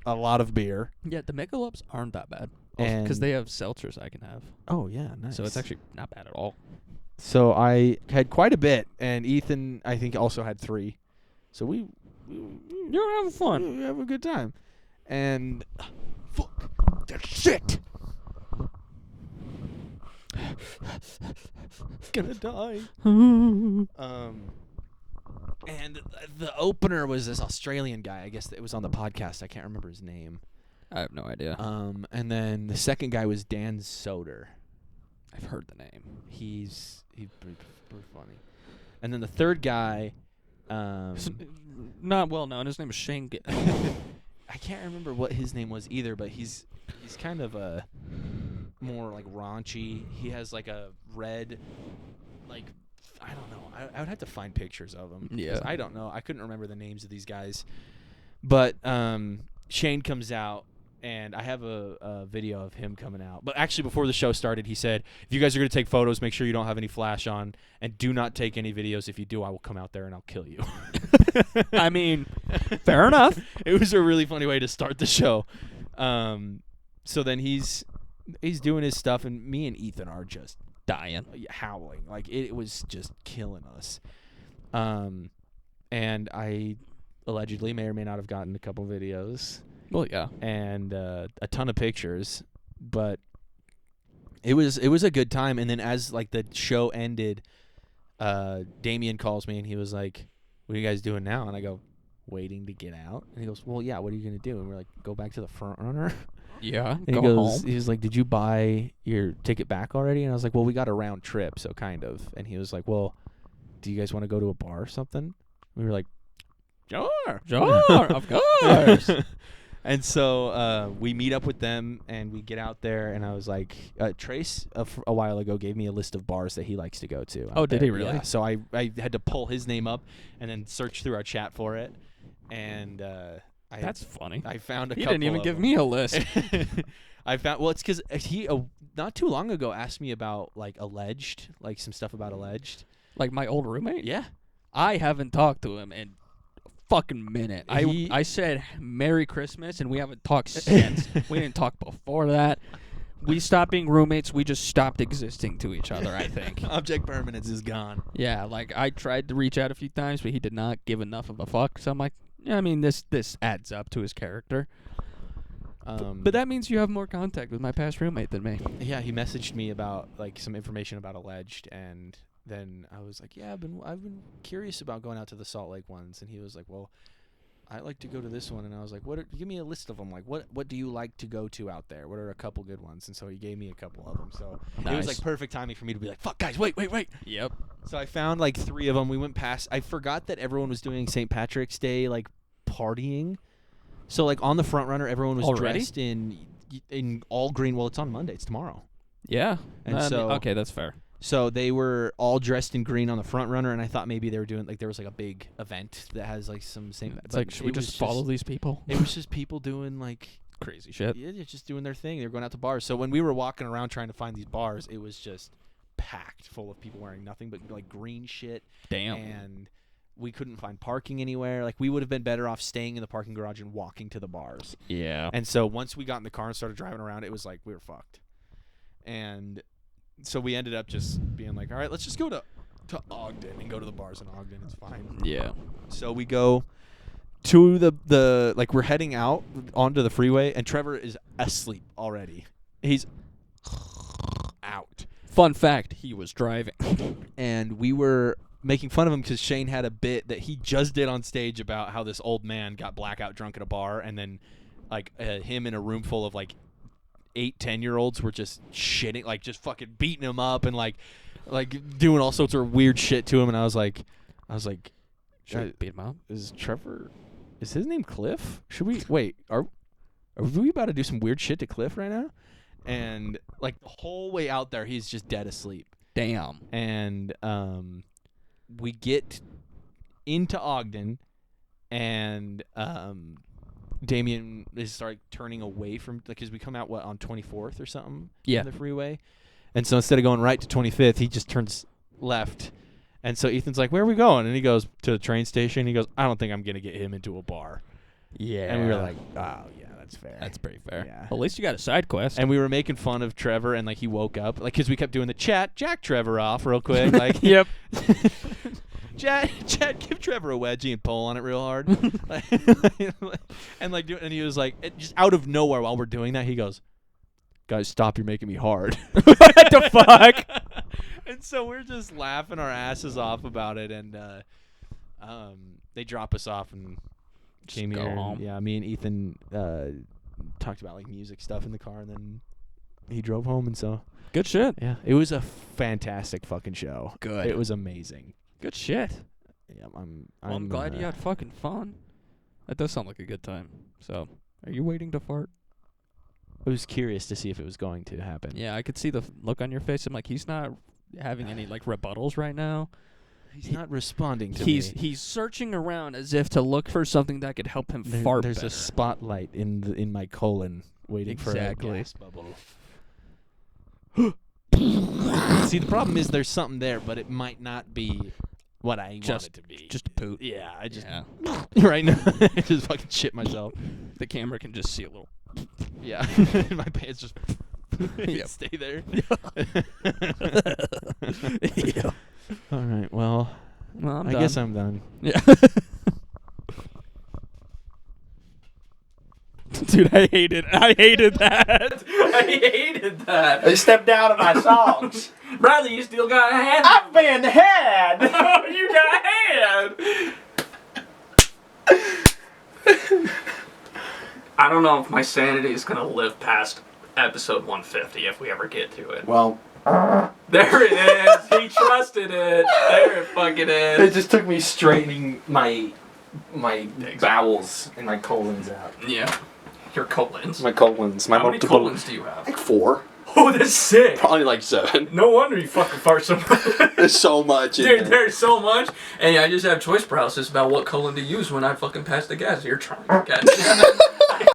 a lot of beer. Yeah, the Michelobs aren't that bad. And Because they have seltzers I can have. oh yeah, nice. So it's actually not bad at all. So I had quite a bit, and Ethan I think also had 3. So we You're having fun. we have a good time. And fuck that shit. Gonna die. And the opener was this Australian guy. I guess it was on the podcast. I can't remember his name. I have no idea. And then the second guy was Dan Soder. I've heard the name. He's pretty funny. And then the third guy, Not well known. His name is Shane. I can't remember what his name was either, but he's kind of a more like raunchy. He has like a red, like I don't know. I would have to find pictures of him. Yeah. I don't know. I couldn't remember the names of these guys. But Shane comes out, and I have a video of him coming out. But actually, before the show started, he said, if you guys are going to take photos, make sure you don't have any flash on, and do not take any videos. If you do, I will come out there and I'll kill you. I mean, fair enough. It was a really funny way to start the show. So then he's doing his stuff, and me and Ethan are just Dying. howling. Like, it was just killing us. And I allegedly may or may not have gotten a couple videos Well, yeah. and a ton of pictures, but it was a good time. And then as like the show ended, Damien calls me and he was like, "What are you guys doing now?" And I go, "Waiting to get out." And he goes, "Well, yeah. What are you gonna do?" And we're like, "Go back to the front runner." Yeah. And Go he goes, home. he was like, "Did you buy your ticket back already?" And I was like, "Well, we got a round trip, so kind of." And he was like, "Well, do you guys want to go to a bar or something?" We were like, "Sure, Sure, of course. And so we meet up with them, and we get out there, and I was like, Trace a while ago gave me a list of bars that he likes to go to. Oh, out did there. he really? Yeah, so I had to pull his name up and then search through our chat for it, and That's funny. I found a He couple didn't even of give them. me a list. I found, well, it's because he not too long ago asked me about like alleged, like some stuff about alleged. Like my old roommate? Yeah. I haven't talked to him in fucking minute. I said Merry Christmas, and we haven't talked since. We didn't talk before that. We stopped being roommates. We just stopped existing to each other, I think. Object permanence is gone. Yeah, like I tried to reach out a few times, but he did not give enough of a fuck. So I'm like, yeah, I mean, this adds up to his character. But that means you have more contact with my past roommate than me. Yeah, he messaged me about like some information about alleged, and then I was like, yeah, I've been curious about going out to the Salt Lake ones, and he was like, well, I like to go to this one, and I was like, give me a list of them, like what do you like to go to out there? What are a couple good ones? And so he gave me a couple of them. So it was Nice. like perfect timing for me to be like, fuck guys, wait. Yep. So I found like 3 of them. We went past. I forgot that everyone was doing St. Patrick's Day like partying. So like on the front runner, everyone was Already? dressed in all green. Well, it's on Monday. It's tomorrow. Yeah. And I mean, so okay, that's fair. So they were all dressed in green on the front runner, and I thought maybe they were doing like there was like a big event that has like some same. It's like, should we just follow these people? It was just people doing like Crazy shit. yeah, they're just doing their thing. They were going out to bars. So when we were walking around trying to find these bars, it was just packed full of people wearing nothing but like green shit, Damn. and we couldn't find parking anywhere. Like we would have been better off staying in the parking garage and walking to the bars. Yeah. And so once we got in the car and started driving around, it was like we were fucked. And so we ended up just being like, all right, let's just go to Ogden and go to the bars in Ogden. It's fine. Yeah. So we go to the like we're heading out onto the freeway, and Trevor is asleep already. He's out. Fun fact, he was driving. And we were making fun of him because Shane had a bit that he just did on stage about how this old man got blackout drunk at a bar, and then like him in a room full of like 8-10-year-olds were just shitting, like just fucking beating him up and like doing all sorts of weird shit to him. And I was like, Should I beat him up? is his name Cliff? Should we wait? Are we about to do some weird shit to Cliff right now? And like the whole way out there, he's just dead asleep. Damn. And we get into Ogden, and Damien is like turning away from, because we come out on 24th or something, Yeah. on the freeway, and so instead of going right to 25th, he just turns left. And so Ethan's like, where are we going? And he goes to the train station. He goes, I don't think I'm going to get him into a bar. Yeah. And we were like, oh, yeah, that's fair. That's pretty fair. Yeah. Well, at least you got a side quest. And we were making fun of Trevor, and, like, he woke up. Like, because we kept doing the chat, jack Trevor off real quick. Like, Yep. Chat, give Trevor a wedgie and pull on it real hard. And he was like, just out of nowhere while we're doing that, he goes, guys, stop, you're making me hard. What the fuck? And so we're just laughing our asses off about it, and they drop us off and came go here. home. Yeah, me and Ethan talked about like music stuff in the car, and then he drove home, and so Good shit. yeah, it was a fantastic fucking show. Good. It was amazing. Good shit. Yeah, I'm glad you had fucking fun. That does sound like a good time. So, are you waiting to fart? I was curious to see if it was going to happen. Yeah, I could see the look on your face. I'm like, he's not having any like rebuttals right now. He's not responding to He's me. he's searching around as if to look for something that could help him fart There's better. a spotlight in my colon waiting for a Exactly. gas bubble. See, the problem is there's something there, but it might not be what I want it to be. Just a poot. Yeah, I just Yeah. right now I just fucking shit myself. The camera can just see a little. Yeah, my pants just Yep. stay there. Yeah. All right, well, Well, I'm I done. guess I'm done. Yeah. Dude, I hated that. I hated that. I stepped out of my socks. Brother, you still got a hand. I've been had. Oh, you got a hand. I don't know if my sanity is gonna live past episode 150 if we ever get to it. Well, There it is. He trusted it. There it fucking it is. just took me straightening my bowels and my colons out. Yeah. Your colons. My colons. My How many multiple. colons do you have? Like 4. Oh, that's sick. Probably like 7. No wonder you fucking fart so much. There's so much in Dude, there. there's so much. And I just have choice paralysis about what colon to use when I fucking pass the gas. You're trying. God damn it.